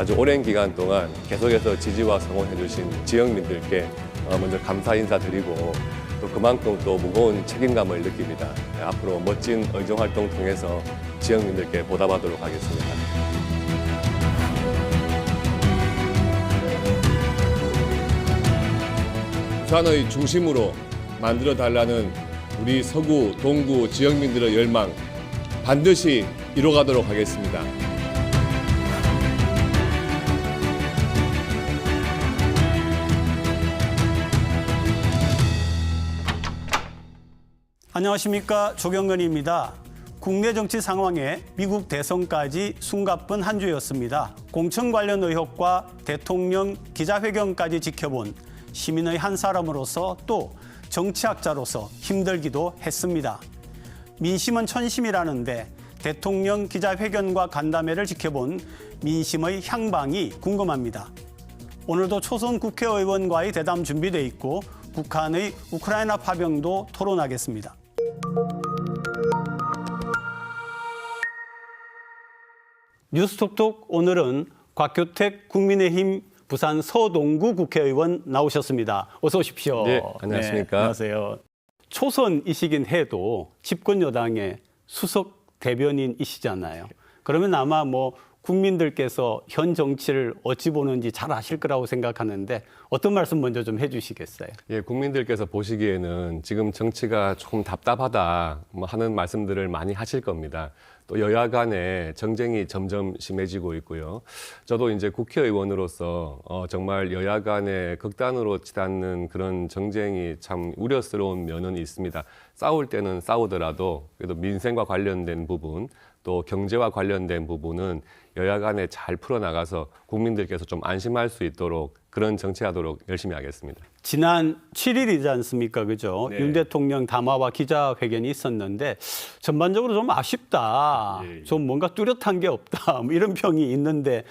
아주 오랜 기간 동안 계속해서 지지와 성원해 주신 지역민들께 먼저 감사 인사드리고 또 그만큼 또 무거운 책임감을 느낍니다. 앞으로 멋진 의정활동 통해서 지역민들께 보답하도록 하겠습니다. 부산의 중심으로 만들어달라는 우리 서구, 동구 지역민들의 열망 반드시 이뤄가도록 하겠습니다. 안녕하십니까, 조경건입니다. 국내 정치 상황에 미국 대선까지 숨가쁜 한 주였습니다. 공천 관련 의혹과 대통령 기자회견까지 지켜본 시민의 한 사람으로서 또 정치학자로서 힘들기도 했습니다. 민심은 천심이라는데 대통령 기자회견과 간담회를 지켜본 민심의 향방이 궁금합니다. 오늘도 초선 국회의원과의 대담 준비돼 있고 북한의 우크라이나 파병도 토론하겠습니다. 뉴스톡톡 오늘은 곽교택 국민의힘 부산 서동구 국회의원 나오셨습니다. 어서 오십시오. 네, 안녕하십니까. 네, 안녕하세요. 초선이시긴 해도 집권 여당의 수석 대변인이시잖아요. 그러면 아마 국민들께서 현 정치를 어찌 보는지 잘 아실 거라고 생각하는데 어떤 말씀 먼저 좀 해주시겠어요? 예, 국민들께서 보시기에는 지금 정치가 조금 답답하다 하는 말씀들을 많이 하실 겁니다. 또 여야 간에 정쟁이 점점 심해지고 있고요. 저도 이제 국회의원으로서 정말 여야 간에 극단으로 치닫는 그런 정쟁이 참 우려스러운 면은 있습니다. 싸울 때는 싸우더라도 그래도 민생과 관련된 부분 또 경제와 관련된 부분은 여야 간에 잘 풀어나가서 국민들께서 좀 안심할 수 있도록 그런 정치하도록 열심히 하겠습니다. 지난 7일이지 않습니까? 그죠? 네. 윤 대통령 담화와 기자회견이 있었는데 전반적으로 좀 아쉽다. 예. 좀 뭔가 뚜렷한 게 없다. 이런 평이 있는데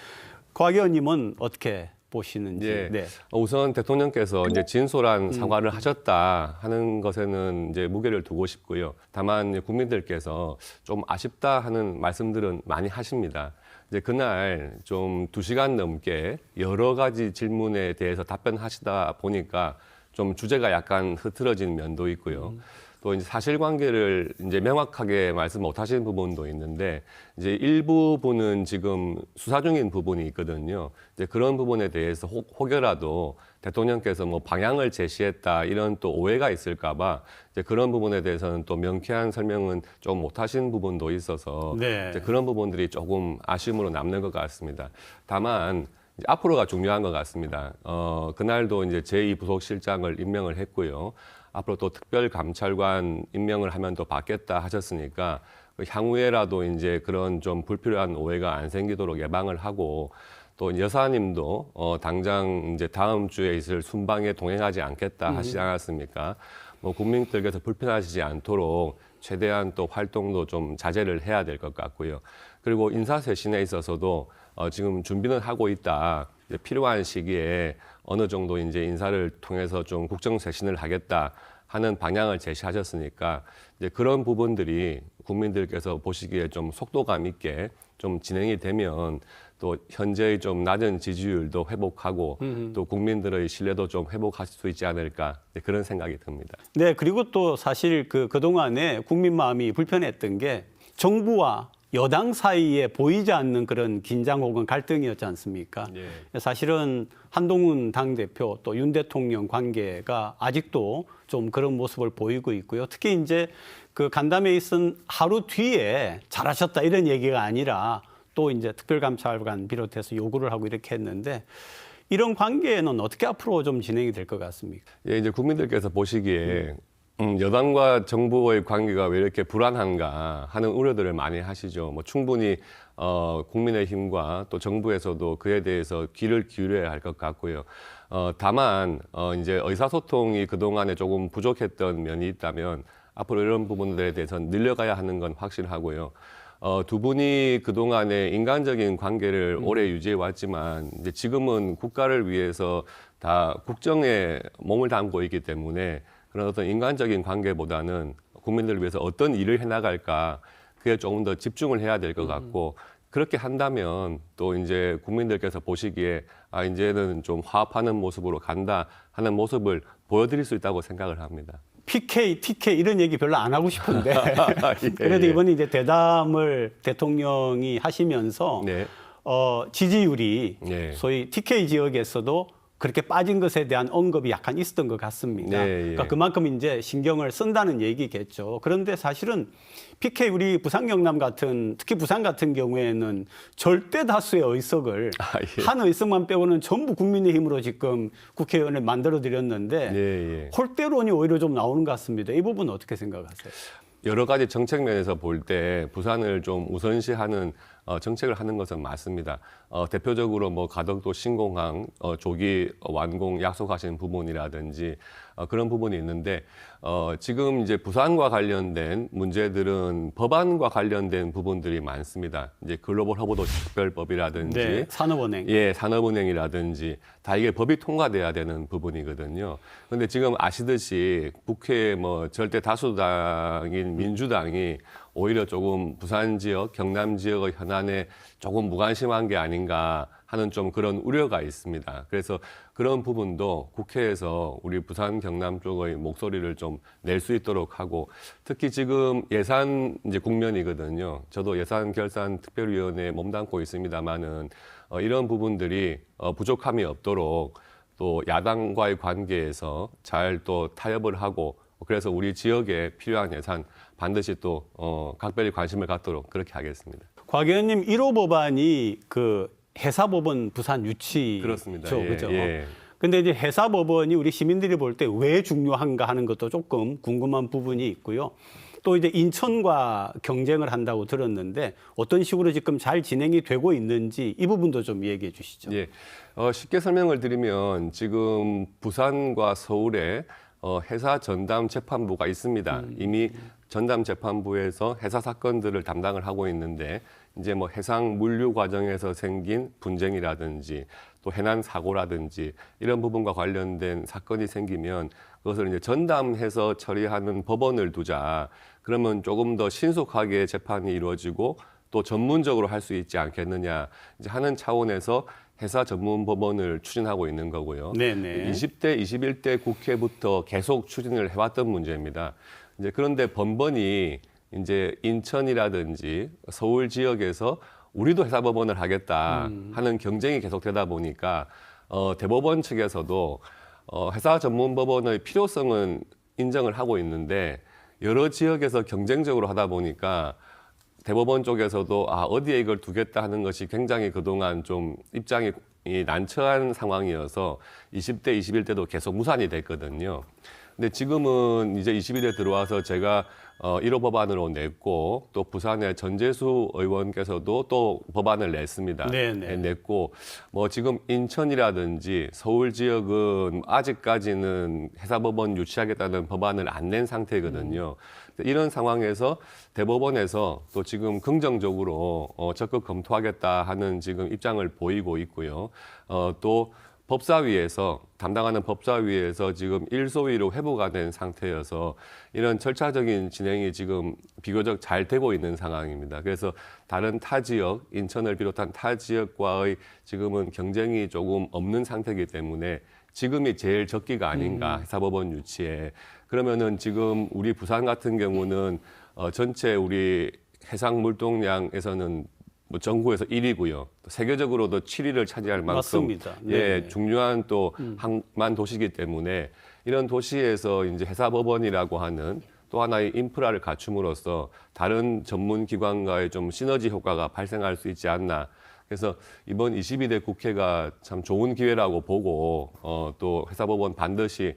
곽 의원님은 어떻게 보시는지. 예. 네. 우선 대통령께서 이제 진솔한 사과를 하셨다 하는 것에는 이제 무게를 두고 싶고요. 다만 국민들께서 좀 아쉽다 하는 말씀들은 많이 하십니다. 이제 그날 좀 2시간 넘게 여러 가지 질문에 대해서 답변하시다 보니까 좀 주제가 약간 흐트러진 면도 있고요. 또 이제 사실관계를 이제 명확하게 말씀 못 하시는 부분도 있는데 이제 일부분은 지금 수사 중인 부분이 있거든요. 이제 그런 부분에 대해서 혹여라도 대통령께서 방향을 제시했다 이런 또 오해가 있을까봐 이제 그런 부분에 대해서는 또 명쾌한 설명은 좀 못 하신 부분도 있어서 네. 이제 그런 부분들이 조금 아쉬움으로 남는 것 같습니다. 다만 이제 앞으로가 중요한 것 같습니다. 그날도 이제 제2부속실장을 임명을 했고요. 앞으로 또 특별감찰관 임명을 하면 또 받겠다 하셨으니까 향후에라도 이제 그런 좀 불필요한 오해가 안 생기도록 예방을 하고 또 여사님도 당장 이제 다음 주에 있을 순방에 동행하지 않겠다 하시지 않았습니까? 국민들께서 불편하시지 않도록 최대한 또 활동도 좀 자제를 해야 될 것 같고요. 그리고 인사쇄신에 있어서도 지금 준비는 하고 있다. 이제 필요한 시기에 어느 정도 이제 인사를 통해서 좀 국정쇄신을 하겠다 하는 방향을 제시하셨으니까 이제 그런 부분들이 국민들께서 보시기에 좀 속도감 있게 좀 진행이 되면 또 현재의 좀 낮은 지지율도 회복하고 또 국민들의 신뢰도 좀 회복하실 수 있지 않을까 그런 생각이 듭니다. 네, 그리고 또 사실 그동안에 국민 마음이 불편했던 게 정부와 여당 사이에 보이지 않는 그런 긴장 혹은 갈등이었지 않습니까? 예. 사실은 한동훈 당대표 또 윤 대통령 관계가 아직도 좀 그런 모습을 보이고 있고요. 특히 이제 그 간담회에 있은 하루 뒤에 잘하셨다 이런 얘기가 아니라 또 이제 특별감찰관 비롯해서 요구를 하고 이렇게 했는데 이런 관계는 어떻게 앞으로 좀 진행이 될 것 같습니까? 예, 이제 국민들께서 보시기에 여당과 정부의 관계가 왜 이렇게 불안한가 하는 우려들을 많이 하시죠. 충분히 국민의힘과 또 정부에서도 그에 대해서 귀를 기울여야 할 것 같고요. 다만 이제 의사소통이 그동안에 조금 부족했던 면이 있다면 앞으로 이런 부분들에 대해서 늘려가야 하는 건 확실하고요. 두 분이 그동안에 인간적인 관계를 오래 유지해 왔지만 이제 지금은 국가를 위해서 다 국정에 몸을 담고 있기 때문에 그런 어떤 인간적인 관계보다는 국민들을 위해서 어떤 일을 해나갈까 그게 조금 더 집중을 해야 될 것 같고 그렇게 한다면 또 이제 국민들께서 보시기에 아 이제는 좀 화합하는 모습으로 간다 하는 모습을 보여드릴 수 있다고 생각을 합니다. PK, TK 이런 얘기 별로 안 하고 싶은데 예, 그래도 예. 이번에 이제 대담을 대통령이 하시면서 네. 지지율이 네. 소위 TK 지역에서도 그렇게 빠진 것에 대한 언급이 약간 있었던 것 같습니다. 네, 예. 그러니까 그만큼 이제 신경을 쓴다는 얘기겠죠. 그런데 사실은 PK 우리 부산 경남 같은 특히 부산 같은 경우에는 절대 다수의 의석을 예. 한 의석만 빼고는 전부 국민의힘으로 지금 국회의원을 만들어 드렸는데 예, 예. 홀대론이 오히려 좀 나오는 것 같습니다. 이 부분 어떻게 생각하세요? 여러 가지 정책 면에서 볼 때 부산을 좀 우선시하는 정책을 하는 것은 맞습니다. 대표적으로 뭐 가덕도 신공항 조기 완공 약속하신 부분이라든지 그런 부분이 있는데 지금 이제 부산과 관련된 문제들은 법안과 관련된 부분들이 많습니다. 이제 글로벌 허브도 특별법이라든지 네, 산업은행. 예, 산업은행이라든지 다 이게 법이 통과돼야 되는 부분이거든요. 그런데 지금 아시듯이 국회 뭐 절대 다수당인 민주당이 오히려 조금 부산 지역, 경남 지역의 현안에 조금 무관심한 게 아닌가 하는 좀 그런 우려가 있습니다. 그래서 그런 부분도 국회에서 우리 부산, 경남 쪽의 목소리를 좀 낼 수 있도록 하고 특히 지금 예산 이제 국면이거든요. 저도 예산 결산 특별위원회에 몸담고 있습니다만은 이런 부분들이 부족함이 없도록 또 야당과의 관계에서 잘 또 타협을 하고 그래서 우리 지역에 필요한 예산 반드시 또 각별히 관심을 갖도록 그렇게 하겠습니다. 곽 의원님 1호 법안이 그 해사법원 부산 유치죠. 그렇습니다. 예, 그죠? 예. 근데 이제 해사법원이 우리 시민들이 볼 때 왜 중요한가 하는 것도 조금 궁금한 부분이 있고요. 또 이제 인천과 경쟁을 한다고 들었는데 어떤 식으로 지금 잘 진행이 되고 있는지 이 부분도 좀 얘기해 주시죠. 예. 쉽게 설명을 드리면 지금 부산과 서울에 해사 전담 재판부가 있습니다. 이미 전담 재판부에서 해사 사건들을 담당을 하고 있는데 이제 뭐 해상 물류 과정에서 생긴 분쟁이라든지 또 해난 사고라든지 이런 부분과 관련된 사건이 생기면 그것을 이제 전담해서 처리하는 법원을 두자. 그러면 조금 더 신속하게 재판이 이루어지고 또 전문적으로 할 수 있지 않겠느냐 이제 하는 차원에서 해사 전문 법원을 추진하고 있는 거고요. 네네. 20대, 21대 국회부터 계속 추진을 해왔던 문제입니다. 이제 그런데 번번이 이제 인천이라든지 서울 지역에서 우리도 해사법원을 하겠다 하는 경쟁이 계속되다 보니까 대법원 측에서도 해사 전문 법원의 필요성은 인정을 하고 있는데 여러 지역에서 경쟁적으로 하다 보니까 대법원 쪽에서도 어디에 이걸 두겠다 하는 것이 굉장히 그동안 좀 입장이 난처한 상황이어서 20대, 21대도 계속 무산이 됐거든요. 근데 지금은 이제 22대 들어와서 제가 1호 법안으로 냈고 또 부산의 전재수 의원께서도 또 법안을 냈습니다. 네네. 냈고 뭐 지금 인천이라든지 서울 지역은 아직까지는 해사법원 유치하겠다는 법안을 안 낸 상태거든요. 이런 상황에서 대법원에서 또 지금 긍정적으로 적극 검토하겠다 하는 지금 입장을 보이고 있고요. 또 법사위에서 담당하는 법사위에서 지금 일소위로 회부가 된 상태여서 이런 절차적인 진행이 지금 비교적 잘 되고 있는 상황입니다. 그래서 다른 타 지역, 인천을 비롯한 타 지역과의 지금은 경쟁이 조금 없는 상태이기 때문에 지금이 제일 적기가 아닌가 해사법원 유치에. 그러면은 지금 우리 부산 같은 경우는 전체 우리 해상 물동량에서는 뭐 전국에서 1위고요. 세계적으로도 7위를 차지할 만큼 맞습니다. 예, 네. 중요한 또 항만 도시이기 때문에 이런 도시에서 이제 해사법원이라고 하는 또 하나의 인프라를 갖춤으로써 다른 전문 기관과의 좀 시너지 효과가 발생할 수 있지 않나. 그래서 이번 22대 국회가 참 좋은 기회라고 보고 또 해사법원 반드시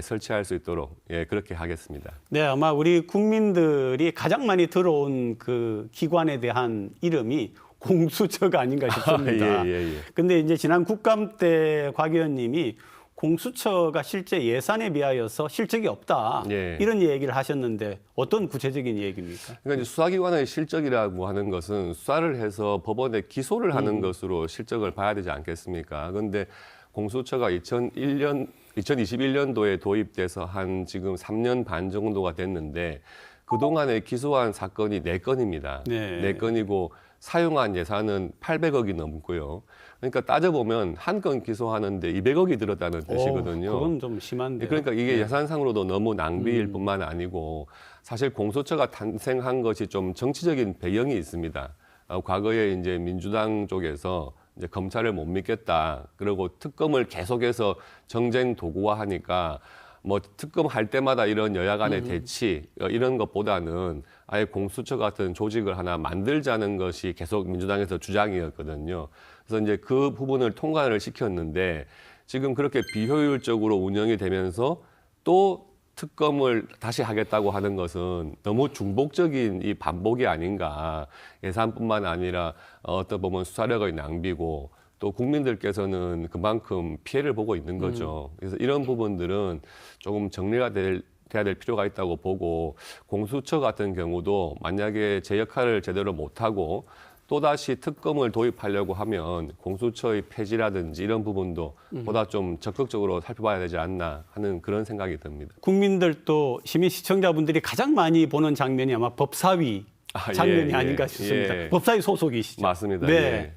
설치할 수 있도록 그렇게 하겠습니다. 네, 아마 우리 국민들이 가장 많이 들어온 그 기관에 대한 이름이 공수처가 아닌가 싶습니다. 예. 근데 이제 지난 국감 때 곽 의원님이 공수처가 실제 예산에 비하여서 실적이 없다. 예. 이런 얘기를 하셨는데 어떤 구체적인 얘기입니까? 그러니까 이제 수사기관의 실적이라고 하는 것은 수사를 해서 법원에 기소를 하는 것으로 실적을 봐야 되지 않겠습니까? 그런데 공수처가 2021년도에 도입돼서 한 지금 3년 반 정도가 됐는데 그동안에 기소한 사건이 4건입니다. 네. 4건이고 사용한 예산은 800억이 넘고요. 그러니까 따져보면 한 건 기소하는데 200억이 들었다는 뜻이거든요. 그건 좀 심한데요. 그러니까 이게 예산상으로도 너무 낭비일 뿐만 아니고 사실 공수처가 탄생한 것이 좀 정치적인 배경이 있습니다. 과거에 이제 민주당 쪽에서 이제 검찰을 못 믿겠다. 그리고 특검을 계속해서 정쟁 도구화하니까 뭐 특검 할 때마다 이런 여야 간의 대치 이런 것보다는 아예 공수처 같은 조직을 하나 만들자는 것이 계속 민주당에서 주장이었거든요. 그래서 이제 그 부분을 통과를 시켰는데 지금 그렇게 비효율적으로 운영이 되면서 또 특검을 다시 하겠다고 하는 것은 너무 중복적인 이 반복이 아닌가. 예산뿐만 아니라 어떤 보면 수사력의 낭비고 또 국민들께서는 그만큼 피해를 보고 있는 거죠. 그래서 이런 부분들은 조금 정리가 돼야 될 필요가 있다고 보고 공수처 같은 경우도 만약에 제 역할을 제대로 못하고 또다시 특검을 도입하려고 하면 공수처의 폐지라든지 이런 부분도 보다 좀 적극적으로 살펴봐야 되지 않나 하는 그런 생각이 듭니다. 국민들도 시민 시청자분들이 가장 많이 보는 장면이 아마 법사위 장면이 예, 아닌가 싶습니다. 예. 법사위 소속이시죠? 맞습니다. 네. 예.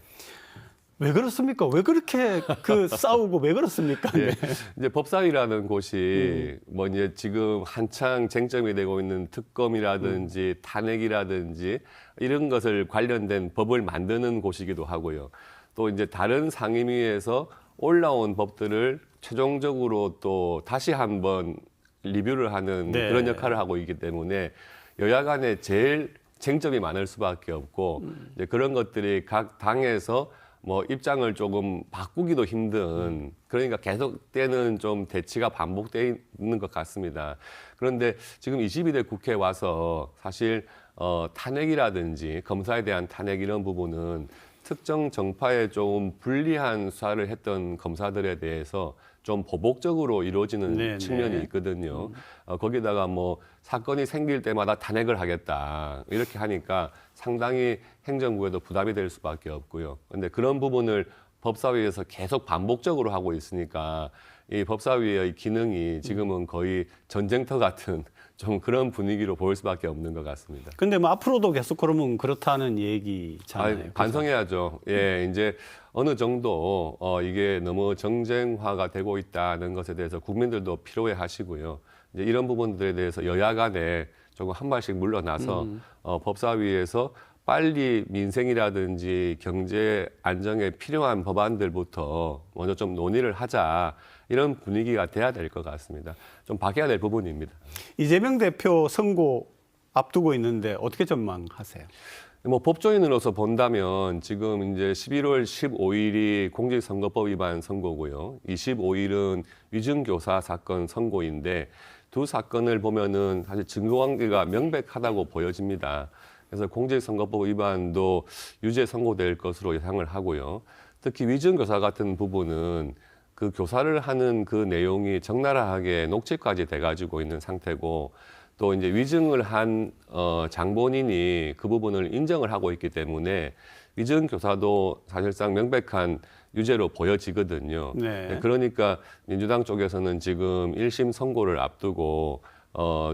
왜 그렇습니까? 왜 그렇게 그 싸우고 왜 그렇습니까? 예. 네. 이제 법사위라는 곳이 뭐 이제 지금 한창 쟁점이 되고 있는 특검이라든지 탄핵이라든지 이런 것을 관련된 법을 만드는 곳이기도 하고요. 또 이제 다른 상임위에서 올라온 법들을 최종적으로 또 다시 한번 리뷰를 하는 네. 그런 역할을 하고 있기 때문에 여야 간에 제일 쟁점이 많을 수밖에 없고 이제 그런 것들이 각 당에서 뭐 입장을 조금 바꾸기도 힘든 그러니까 계속되는 좀 대치가 반복되어 있는 것 같습니다. 그런데 지금 22대 국회에 와서 사실 탄핵이라든지 검사에 대한 탄핵 이런 부분은 특정 정파에 좀 불리한 수사를 했던 검사들에 대해서 좀 보복적으로 이루어지는 네, 측면이 네. 있거든요. 거기다가 뭐 사건이 생길 때마다 탄핵을 하겠다 이렇게 하니까 상당히 행정부에도 부담이 될 수밖에 없고요. 근데 그런 부분을 법사위에서 계속 반복적으로 하고 있으니까 이 법사위의 기능이 지금은 거의 전쟁터 같은 좀 그런 분위기로 보일 수밖에 없는 것 같습니다. 근데 뭐 앞으로도 계속 그러면 그렇다는 얘기잖아요. 반성해야죠. 예, 이제 어느 정도 이게 너무 정쟁화가 되고 있다는 것에 대해서 국민들도 피로해 하시고요. 이제 이런 부분들에 대해서 여야 간에 조금 한 발씩 물러나서 법사위에서 빨리 민생이라든지 경제 안정에 필요한 법안들부터 먼저 좀 논의를 하자 이런 분위기가 돼야 될 것 같습니다. 좀 바뀌어야 될 부분입니다. 이재명 대표 선고 앞두고 있는데 어떻게 전망하세요? 뭐 법조인으로서 본다면 지금 이제 11월 15일이 공직선거법 위반 선고고요. 25일은 위증교사 사건 선고인데 두 사건을 보면은 사실 증거관계가 명백하다고 보여집니다. 그래서 공직선거법 위반도 유죄 선고될 것으로 예상을 하고요. 특히 위증교사 같은 부분은 그 교사를 하는 그 내용이 적나라하게 녹취까지 돼가지고 있는 상태고 또 이제 위증을 한 장본인이 그 부분을 인정을 하고 있기 때문에 위증교사도 사실상 명백한 유죄로 보여지거든요. 네. 그러니까 민주당 쪽에서는 지금 1심 선고를 앞두고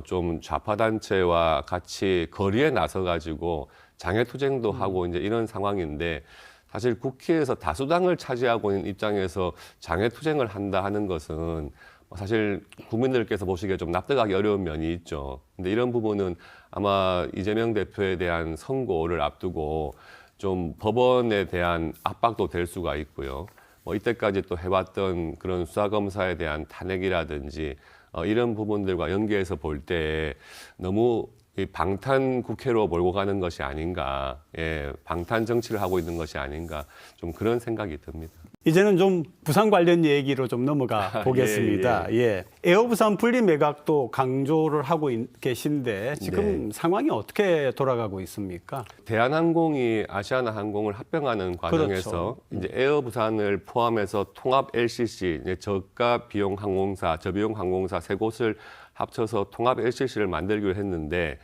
좀 좌파 단체와 같이 거리에 나서 가지고 장외투쟁도 하고 이제 이런 상황인데 사실 국회에서 다수당을 차지하고 있는 입장에서 장외투쟁을 한다 하는 것은 사실 국민들께서 보시기에 좀 납득하기 어려운 면이 있죠. 근데 이런 부분은 아마 이재명 대표에 대한 선고를 앞두고 좀 법원에 대한 압박도 될 수가 있고요. 뭐 이때까지 또 해왔던 그런 수사검사에 대한 탄핵이라든지 이런 부분들과 연계해서 볼 때 너무 이 방탄 국회로 몰고 가는 것이 아닌가, 예, 방탄 정치를 하고 있는 것이 아닌가, 좀 그런 생각이 듭니다. 이제는 좀 부산 관련 얘기로 좀 넘어가 보겠습니다. 예. 에어부산 분리 매각도 강조를 하고 계신데 지금 상황이 어떻게 돌아가고 있습니까? 대한항공이 아시아나항공을 합병하는 과정에서 그렇죠. 이제 에어부산을 포함해서 통합 LCC, 이제 저가 비용 항공사, 저비용 항공사 세 곳을 합쳐서 통합 LCC를 만들기로 했는데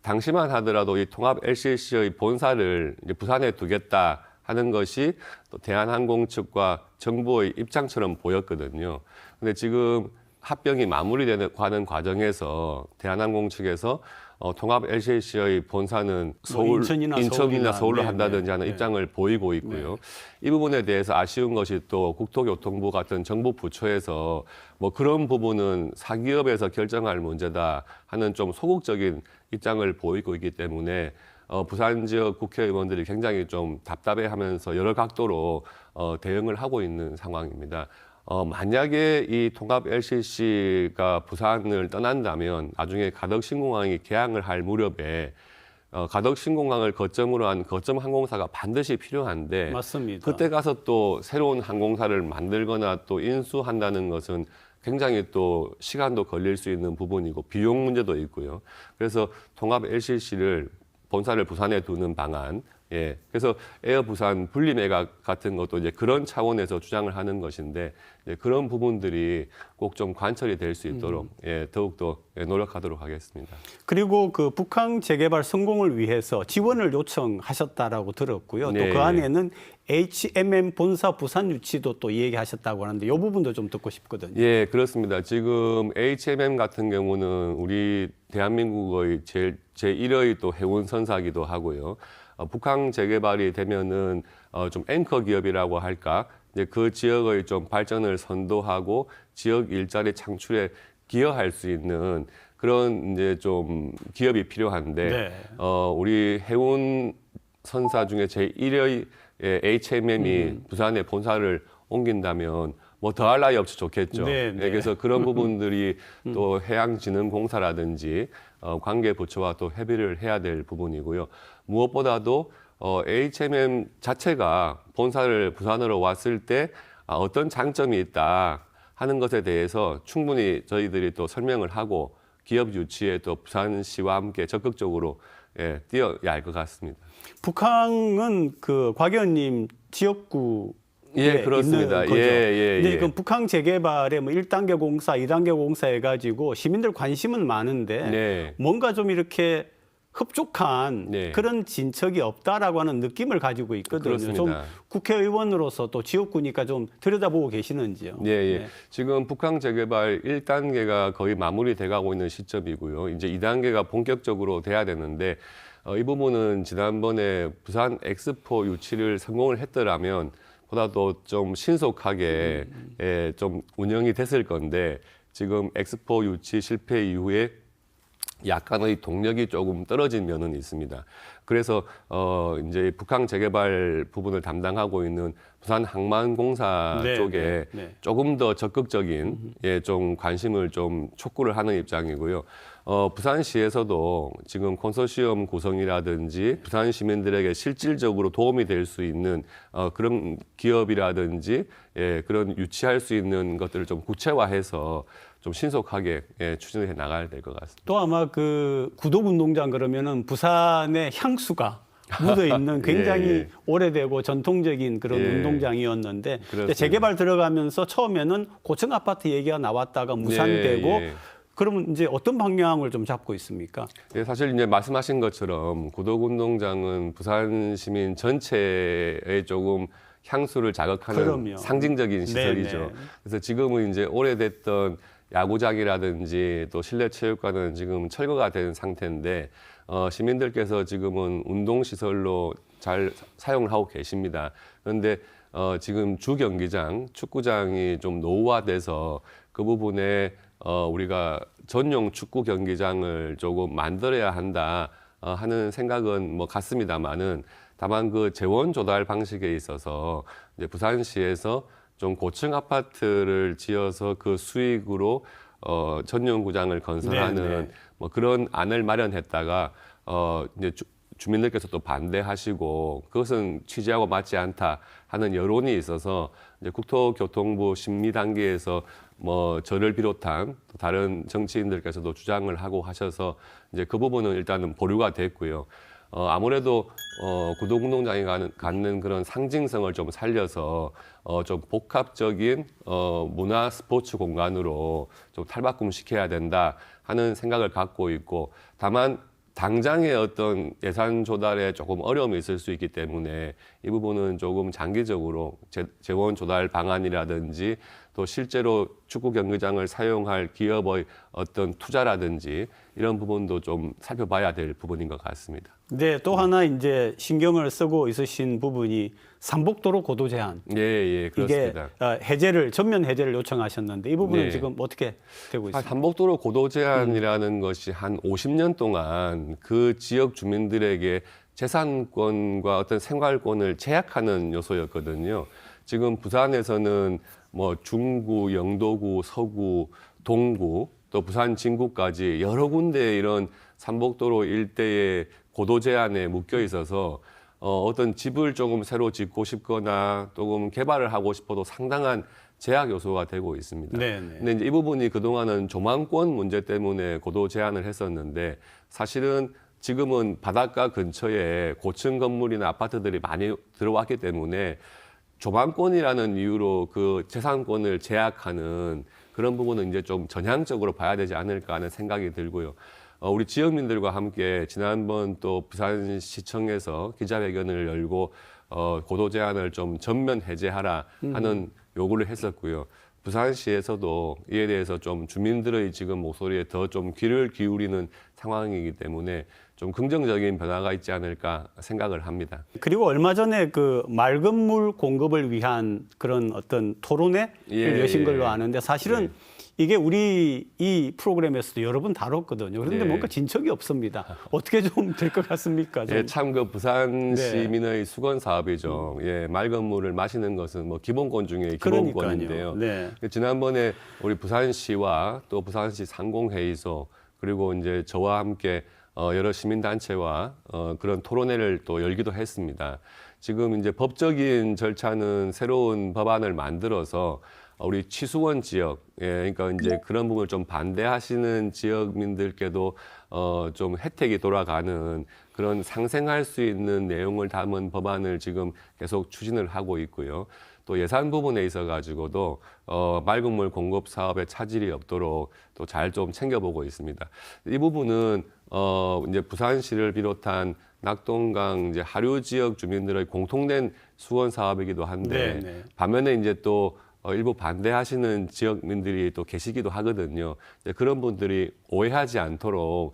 당시만 하더라도 이 통합 LCC의 본사를 이제 부산에 두겠다 하는 것이 또 대한항공 측과 정부의 입장처럼 보였거든요. 근데 지금 합병이 마무리되는 가는 과정에서 대한항공 측에서 통합 LCC의 본사는 서울, 인천이나 서울로 한다든지 하는 입장을 보이고 있고요. 이 부분에 대해서 아쉬운 것이 또 국토교통부 같은 정부 부처에서 뭐 그런 부분은 사기업에서 결정할 문제다 하는 좀 소극적인 입장을 보이고 있기 때문에 부산 지역 국회의원들이 굉장히 좀 답답해하면서 여러 각도로 대응을 하고 있는 상황입니다. 만약에 이 통합 LCC가 부산을 떠난다면 나중에 가덕신공항이 개항을 할 무렵에 가덕신공항을 거점으로 한 거점 항공사가 반드시 필요한데 맞습니다. 그때 가서 또 새로운 항공사를 만들거나 또 인수한다는 것은 굉장히 또 시간도 걸릴 수 있는 부분이고 비용 문제도 있고요. 그래서 통합 LCC를 본사를 부산에 두는 방안, 예, 그래서 에어 부산 분리 매각 같은 것도 이제 그런 차원에서 주장을 하는 것인데 이제 그런 부분들이 꼭 좀 관철이 될 수 있도록 예, 더욱더 노력하도록 하겠습니다. 그리고 그 북항 재개발 성공을 위해서 지원을 요청하셨다라고 들었고요. 네. 또 그 안에는 HMM 본사 부산 유치도 또 얘기하셨다고 하는데 이 부분도 좀 듣고 싶거든요. 예, 그렇습니다. 지금 HMM 같은 경우는 우리 대한민국의 제1의 또 해운 선사기도 하고요. 북항 재개발이 되면은 좀 앵커 기업이라고 할까? 이제 그 지역의 좀 발전을 선도하고 지역 일자리 창출에 기여할 수 있는 그런 이제 좀 기업이 필요한데 네. 우리 해운 선사 중에 제1의 HMM이 부산에 본사를 옮긴다면 뭐 더할 나위 없이 좋겠죠. 네, 네. 그래서 그런 부분들이 또 해양진흥공사라든지 관계 부처와 또 협의를 해야 될 부분이고요. 무엇보다도 HMM 자체가 본사를 부산으로 왔을 때 어떤 장점이 있다 하는 것에 대해서 충분히 저희들이 또 설명을 하고 기업 유치에 또 부산시와 함께 적극적으로 뛰어야 할 것 같습니다. 북항은 그 곽 의원님 지역구 예, 그렇습니다. 있는 거죠. 예. 근데 그 북항 재개발에 뭐 1단계 공사, 2단계 공사 해가지고 시민들 관심은 많은데 네. 뭔가 좀 이렇게 흡족한 네. 그런 진척이 없다라고 하는 느낌을 가지고 있거든요. 그렇습니다. 좀 국회의원으로서 또 지역구니까 좀 들여다보고 계시는지요? 예. 네. 지금 북항 재개발 1단계가 거의 마무리돼 가고 있는 시점이고요. 이제 2단계가 본격적으로 돼야 되는데 이 부분은 지난번에 부산 엑스포 유치를 성공을 했더라면 보다도 좀 신속하게 좀 운영이 됐을 건데 지금 엑스포 유치 실패 이후에 약간의 동력이 조금 떨어진 면은 있습니다. 그래서 이제 북항 재개발 부분을 담당하고 있는 부산 항만공사 네, 쪽에 네. 조금 더 적극적인 좀 관심을 좀 촉구를 하는 입장이고요. 부산시에서도 지금 컨소시엄 구성이라든지 부산 시민들에게 실질적으로 도움이 될 수 있는 그런 기업이라든지 그런 유치할 수 있는 것들을 좀 구체화해서 좀 신속하게 추진해 나가야 될 것 같습니다. 또 아마 그 구독운동장 그러면은 부산의 향수가 묻어 있는 굉장히 예. 오래되고 전통적인 그런 예. 운동장이었는데 그렇습니다. 재개발 들어가면서 처음에는 고층 아파트 얘기가 나왔다가 무산되고 예. 그러면 이제 어떤 방향을 좀 잡고 있습니까? 예, 사실 이제 말씀하신 것처럼 구독운동장은 부산 시민 전체에 조금 향수를 자극하는 그럼요. 상징적인 시설이죠. 네네. 그래서 지금은 이제 오래됐던 야구장이라든지 또 실내 체육관은 지금 철거가 된 상태인데 시민들께서 지금은 운동 시설로 잘 사용을 하고 계십니다. 그런데 지금 주 경기장, 축구장이 좀 노후화돼서 그 부분에 우리가 전용 축구 경기장을 조금 만들어야 한다 하는 생각은 뭐 같습니다만은 다만 그 재원 조달 방식에 있어서 이제 부산시에서 좀 고층 아파트를 지어서 그 수익으로 전용 구장을 건설하는 네, 네. 뭐 그런 안을 마련했다가 이제 주민들께서 또 반대하시고 그것은 취지하고 맞지 않다 하는 여론이 있어서 이제 국토교통부 심의 단계에서 뭐 저를 비롯한 또 다른 정치인들께서도 주장을 하고 하셔서 이제 그 부분은 일단은 보류가 됐고요. 아무래도 구도운동장이 갖는 그런 상징성을 좀 살려서 좀 복합적인 문화 스포츠 공간으로 좀 탈바꿈시켜야 된다 하는 생각을 갖고 있고 다만 당장의 어떤 예산 조달에 조금 어려움이 있을 수 있기 때문에 이 부분은 조금 장기적으로 재원 조달 방안이라든지 또 실제로 축구 경기장을 사용할 기업의 어떤 투자라든지 이런 부분도 좀 살펴봐야 될 부분인 것 같습니다. 네, 또 하나 이제 신경을 쓰고 있으신 부분이 삼복도로 고도 제한. 예, 이게 그렇습니다. 전면 해제를 요청하셨는데 이 부분은 네. 지금 어떻게 되고 있습니까? 삼복도로 고도 제한이라는 것이 한 50년 동안 그 지역 주민들에게 재산권과 어떤 생활권을 제약하는 요소였거든요. 지금 부산에서는 뭐 중구, 영도구, 서구, 동구, 또 부산 진구까지 여러 군데 이런 삼복도로 일대의 고도 제한에 묶여 있어서 어떤 집을 조금 새로 짓고 싶거나 조금 개발을 하고 싶어도 상당한 제약 요소가 되고 있습니다. 네네. 근데 이제 이 부분이 그동안은 조망권 문제 때문에 고도 제한을 했었는데 사실은 지금은 바닷가 근처에 고층 건물이나 아파트들이 많이 들어왔기 때문에 조망권이라는 이유로 그 재산권을 제약하는 그런 부분은 이제 좀 전향적으로 봐야 되지 않을까 하는 생각이 들고요. 우리 지역민들과 함께 지난번 또 부산시청에서 기자회견을 열고 고도 제한을 좀 전면 해제하라 하는 요구를 했었고요. 부산시에서도 이에 대해서 좀 주민들의 지금 목소리에 더 좀 귀를 기울이는 상황이기 때문에 좀 긍정적인 변화가 있지 않을까 생각을 합니다. 그리고 얼마 전에 그 맑은 물 공급을 위한 그런 어떤 토론회를 예, 여신 걸로 예. 아는데 사실은 이게 우리 이 프로그램에서도 여러 번 다뤘거든요. 그런데 예. 뭔가 진척이 없습니다. 어떻게 좀 될 것 같습니까? 좀. 예, 참 그 부산 네. 시민의 수건 사업이죠. 예, 맑은 물을 마시는 것은 뭐 기본권 중에 기본권인데요. 그러니까요. 네. 지난번에 우리 부산시와 또 부산시 상공회의소 그리고 이제 저와 함께 여러 시민단체와 그런 토론회를 또 열기도 했습니다. 지금 이제 법적인 절차는 새로운 법안을 만들어서 우리 치수원 지역, 예, 그러니까 이제 그런 부분을 좀 반대하시는 지역민들께도 좀 혜택이 돌아가는 그런 상생할 수 있는 내용을 담은 법안을 지금 계속 추진을 하고 있고요. 또 예산 부분에 있어 가지고도 맑은 물 공급 사업에 차질이 없도록 또 잘 좀 챙겨보고 있습니다. 이 부분은 이제 부산시를 비롯한 낙동강 이제 하류 지역 주민들의 공통된 수원 사업이기도 한데 네. 반면에 이제 또 일부 반대하시는 지역민들이 또 계시기도 하거든요. 이제 그런 분들이 오해하지 않도록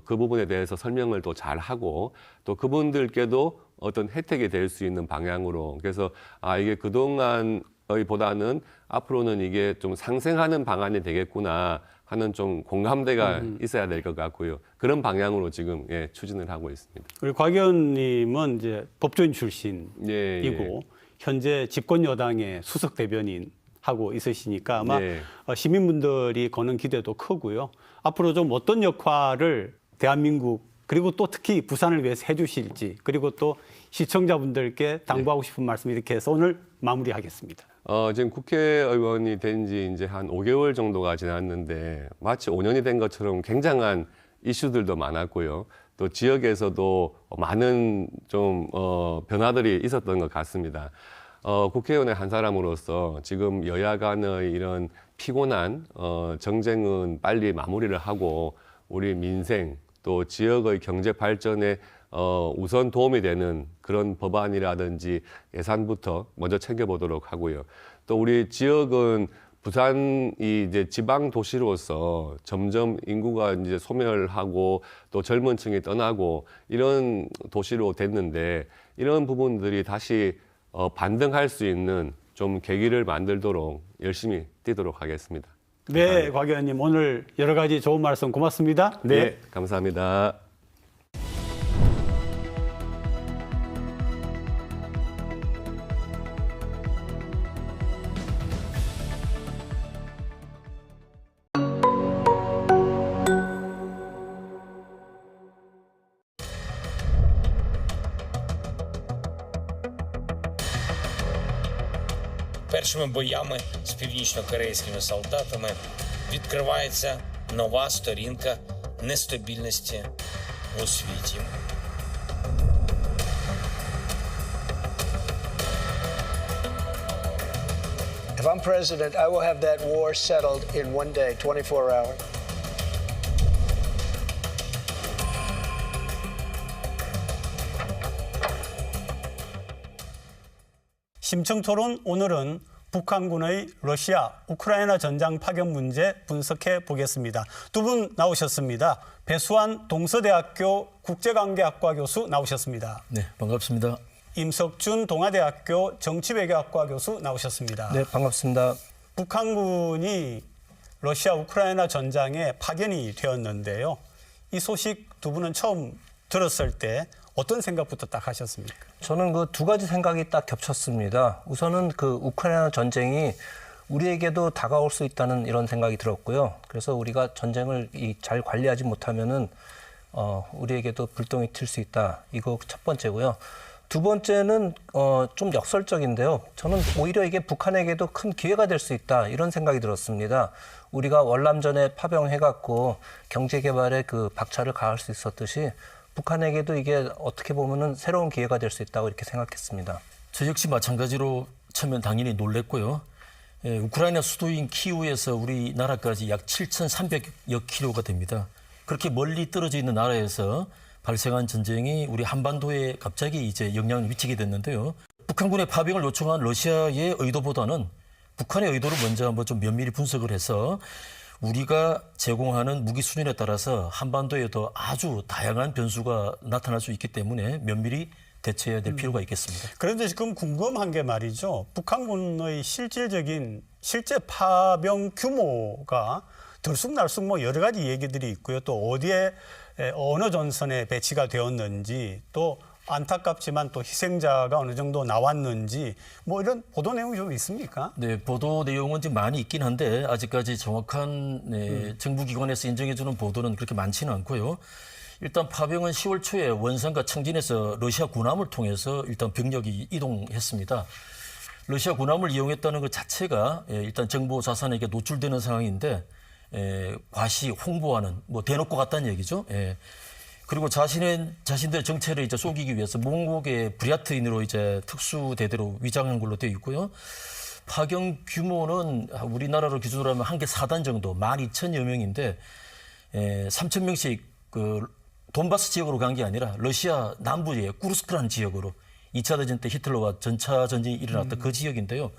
그 부분에 대해서 설명을 또 잘 하고 또 그분들께도 어떤 혜택이 될 수 있는 방향으로 그래서 이게 그동안의 보다는 앞으로는 이게 좀 상생하는 방안이 되겠구나 하는 좀 공감대가 있어야 될 것 같고요. 그런 방향으로 지금 추진을 하고 있습니다. 우리 곽 의원님은 이제 법조인 출신이고 예. 현재 집권 여당의 수석 대변인 하고 있으시니까 아마 네. 시민분들이 거는 기대도 크고요. 앞으로 좀 어떤 역할을 대한민국 그리고 또 특히 부산을 위해서 해주실지 그리고 또 시청자분들께 당부하고 싶은 말씀 이렇게 해서 오늘 마무리하겠습니다. 지금 국회의원이 된 지 이제 한 5개월 정도가 지났는데 마치 5년이 된 것처럼 굉장한 이슈들도 많았고요. 또 지역에서도 많은 좀 변화들이 있었던 것 같습니다. 국회의원의 한 사람으로서 지금 여야 간의 이런 피곤한 정쟁은 빨리 마무리를 하고 우리 민생 또 지역의 경제 발전에 우선 도움이 되는 그런 법안이라든지 예산부터 먼저 챙겨보도록 하고요. 또 우리 지역은 부산이 이제 지방 도시로서 점점 인구가 이제 소멸하고 또 젊은 층이 떠나고 이런 도시로 됐는데 이런 부분들이 다시 반등할 수 있는 좀 계기를 만들도록 열심히 뛰도록 하겠습니다. 네, 곽 의원님 오늘 여러 가지 좋은 말씀 고맙습니다. 네, 감사합니다. Першими боями з північно-корейськими солдатами відкривається нова сторінка нестабільності у світі. If I'm president, I will have that war settled in one day, 24 hours. 심층토론 오늘은 북한군의 러시아, 우크라이나 전장 파견 문제 분석해 보겠습니다. 두 분 나오셨습니다. 배수환 동서대학교 국제관계학과 교수 나오셨습니다. 네, 반갑습니다. 임석준 동아대학교 정치외교학과 교수 나오셨습니다. 네, 반갑습니다. 북한군이 러시아 우크라이나 전장에 파견이 되었는데요. 이 소식 두 분은 처음 들었을 때 어떤 생각부터 딱 하셨습니까? 저는 그 두 가지 생각이 딱 겹쳤습니다. 우선은 그 우크라이나 전쟁이 우리에게도 다가올 수 있다는 이런 생각이 들었고요. 그래서 우리가 전쟁을 잘 관리하지 못하면은 우리에게도 불똥이 튈 수 있다. 이거 첫 번째고요. 두 번째는 좀 역설적인데요. 저는 오히려 이게 북한에게도 큰 기회가 될 수 있다. 이런 생각이 들었습니다. 우리가 월남전에 파병해갖고 경제개발에 그 박차를 가할 수 있었듯이 북한에게도 이게 어떻게 보면은 새로운 기회가 될 수 있다고 이렇게 생각했습니다. 저 역시 마찬가지로 처음엔 당연히 놀랬고요. 예, 우크라이나 수도인 키우에서 우리나라까지 약 7,300여 킬로가 됩니다. 그렇게 멀리 떨어져 있는 나라에서 발생한 전쟁이 우리 한반도에 갑자기 이제 영향을 미치게 됐는데요. 북한군의 파병을 요청한 러시아의 의도보다는 북한의 의도를 먼저 한번 좀 면밀히 분석을 해서 우리가 제공하는 무기 수준에 따라서 한반도에도 아주 다양한 변수가 나타날 수 있기 때문에 면밀히 대처해야 될 필요가 있겠습니다. 그런데 지금 궁금한 게 말이죠. 북한군의 실제 파병 규모가 들쑥날쑥 뭐 여러 가지 얘기들이 있고요. 또 어디에 어느 전선에 배치가 되었는지 또 안타깝지만 또 희생자가 어느 정도 나왔는지 뭐 이런 보도 내용이 좀 있습니까? 네, 보도 내용은 좀 많이 있긴 한데 아직까지 정확한 정부기관에서 인정해주는 보도는 그렇게 많지는 않고요. 일단 파병은 10월 초에 원산과 청진에서 러시아 군함을 통해서 일단 병력이 이동했습니다. 러시아 군함을 이용했다는 것 자체가 일단 정보 자산에게 노출되는 상황인데 과시 홍보하는 뭐 대놓고 갔다는 얘기죠. 그리고 자신들의 정체를 이제 속이기 위해서 몽국의 브리아트인으로 이제 특수대대로 위장한 걸로 되어 있고요. 파견 규모는 우리나라로 기준으로 하면 한 개 4단 정도, 12,000여 명인데 3,000명씩 그 돈바스 지역으로 간 게 아니라 러시아 남부의 쿠르스크라는 지역으로 2차 대전 때 히틀러와 전차 전쟁이 일어났던 그 지역인데요.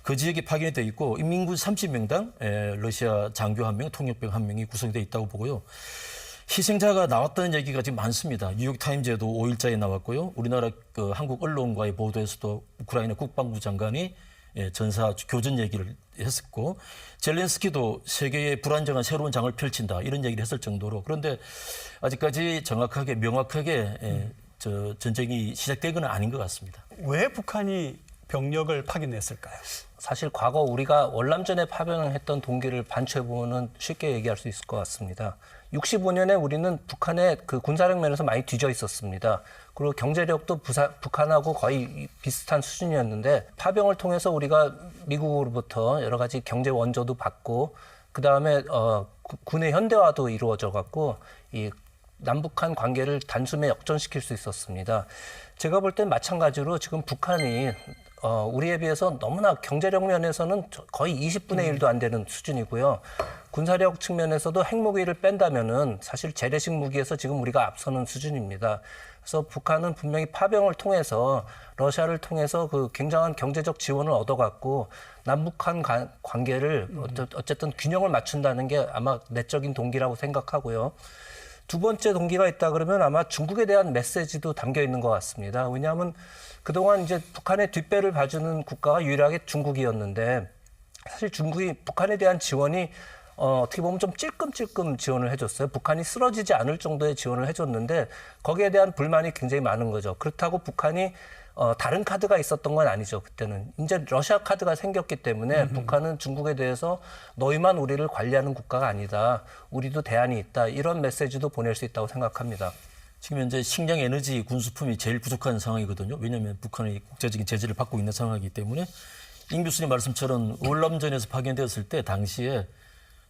그 지역에 파견이 되어 있고 인민군 30명당 러시아 장교 1명, 통역병 1명이 구성되어 있다고 보고요. 희생자가 나왔다는 얘기가 지금 많습니다. 뉴욕타임즈에도 5일자에 나왔고요. 우리나라 그 한국 언론과의 보도에서도 우크라이나 국방부 장관이 전사 교전 얘기를 했었고 젤렌스키도 세계의 불안정한 새로운 장을 펼친다 이런 얘기를 했을 정도로 그런데 아직까지 정확하게 명확하게 전쟁이 시작된 건 아닌 것 같습니다. 왜 북한이 병력을 파견했을까요? 사실 과거 우리가 월남전에 파병했던 동기를 반추해보면 쉽게 얘기할 수 있을 것 같습니다. 65년에 우리는 북한의 그 군사력 면에서 많이 뒤져 있었습니다. 그리고 경제력도 북한하고 거의 비슷한 수준이었는데 파병을 통해서 우리가 미국으로부터 여러 가지 경제 원조도 받고 그다음에 군의 현대화도 이루어져 갖고 이 남북한 관계를 단숨에 역전시킬 수 있었습니다. 제가 볼 땐 마찬가지로 지금 북한이 우리에 비해서 너무나 경제력 면에서는 거의 20분의 1도 안 되는 수준이고요. 군사력 측면에서도 핵무기를 뺀다면은 사실 재래식 무기에서 지금 우리가 앞서는 수준입니다. 그래서 북한은 분명히 파병을 통해서 러시아를 통해서 그 굉장한 경제적 지원을 얻어갖고 남북한 관계를 어쨌든 균형을 맞춘다는 게 아마 내적인 동기라고 생각하고요. 두 번째 동기가 있다 그러면 아마 중국에 대한 메시지도 담겨 있는 것 같습니다. 왜냐하면 그동안 이제 북한의 뒷배를 봐주는 국가가 유일하게 중국이었는데 사실 중국이 북한에 대한 지원이 어떻게 보면 좀 찔끔찔끔 지원을 해줬어요. 북한이 쓰러지지 않을 정도의 지원을 해줬는데 거기에 대한 불만이 굉장히 많은 거죠. 그렇다고 북한이 다른 카드가 있었던 건 아니죠. 그때는 이제 러시아 카드가 생겼기 때문에 북한은 중국에 대해서 너희만 우리를 관리하는 국가가 아니다. 우리도 대안이 있다. 이런 메시지도 보낼 수 있다고 생각합니다. 지금 현재 식량, 에너지, 군수품이 제일 부족한 상황이거든요. 왜냐하면 북한이 국제적인 제재를 받고 있는 상황이기 때문에 임 교수님 말씀처럼 월남전에서 파견되었을 때 당시에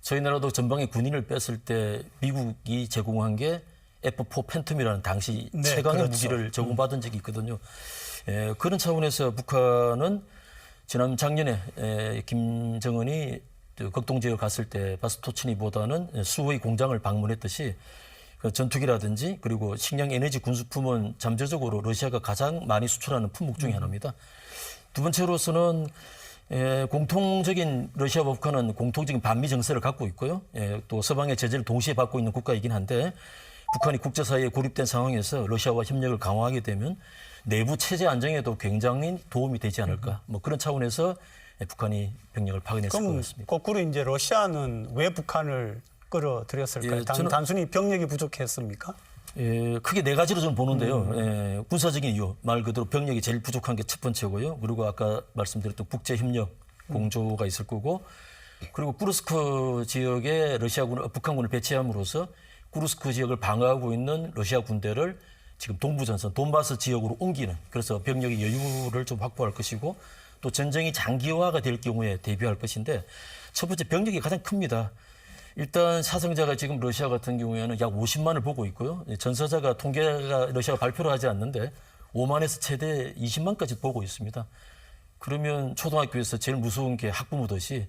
저희 나라도 전방에 군인을 뺐을 때 미국이 제공한 게 F4 팬텀이라는 당시 최강의 그렇죠. 무기를 제공받은 적이 있거든요. 그런 차원에서 북한은 지난 작년에 김정은이 극동 지역을 갔을 때 바스토치니보다는 수호의 공장을 방문했듯이 그 전투기라든지 그리고 식량, 에너지, 군수품은 잠재적으로 러시아가 가장 많이 수출하는 품목 중에 하나입니다. 두 번째로서는 공통적인 러시아와 북한은 공통적인 반미 정세를 갖고 있고요. 또 서방의 제재를 동시에 받고 있는 국가이긴 한데 북한이 국제사회에 고립된 상황에서 러시아와 협력을 강화하게 되면 내부 체제 안정에도 굉장히 도움이 되지 않을까. 뭐 그런 차원에서 북한이 병력을 파견했을 것 그럼 같습니다. 거꾸로 이제 러시아는 왜 북한을 끌어들였을까요? 단순히 병력이 부족했습니까? 크게 네 가지로 저는 보는데요. 군사적인 이유, 말 그대로 병력이 제일 부족한 게 첫 번째고요. 그리고 아까 말씀드렸던 국제협력 공조가 있을 거고, 그리고 쿠르스크 지역에 북한군을 배치함으로써 쿠르스크 지역을 방어하고 있는 러시아 군대를 지금 동부전선, 돈바스 지역으로 옮기는, 그래서 병력의 여유를 좀 확보할 것이고, 또 전쟁이 장기화가 될 경우에 대비할 것인데, 첫 번째 병력이 가장 큽니다. 일단 사상자가 지금 러시아 같은 경우에는 약 50만을 보고 있고요. 전사자가 통계가 러시아가 발표를 하지 않는데 5만에서 최대 20만까지 보고 있습니다. 그러면 초등학교에서 제일 무서운 게 학부모듯이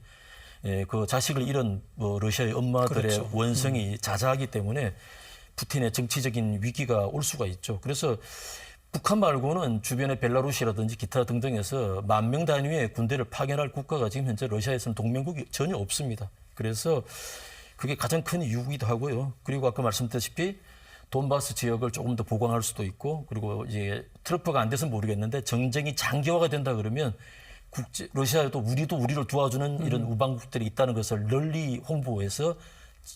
그 자식을 잃은 러시아의 엄마들의 그렇죠. 원성이 자자하기 때문에 푸틴의 정치적인 위기가 올 수가 있죠. 그래서 북한 말고는 주변의 벨라루시라든지 기타 등등에서 10,000명 단위의 군대를 파견할 국가가 지금 현재 러시아에서는 동맹국이 전혀 없습니다. 그래서 그게 가장 큰 이유이기도 하고요. 그리고 아까 말씀드렸다시피 돈바스 지역을 조금 더 보강할 수도 있고, 그리고 이제 트럼프가 안 돼서 모르겠는데 전쟁이 장기화가 된다 그러면 러시아도 우리를 도와주는 이런 우방국들이 있다는 것을 널리 홍보해서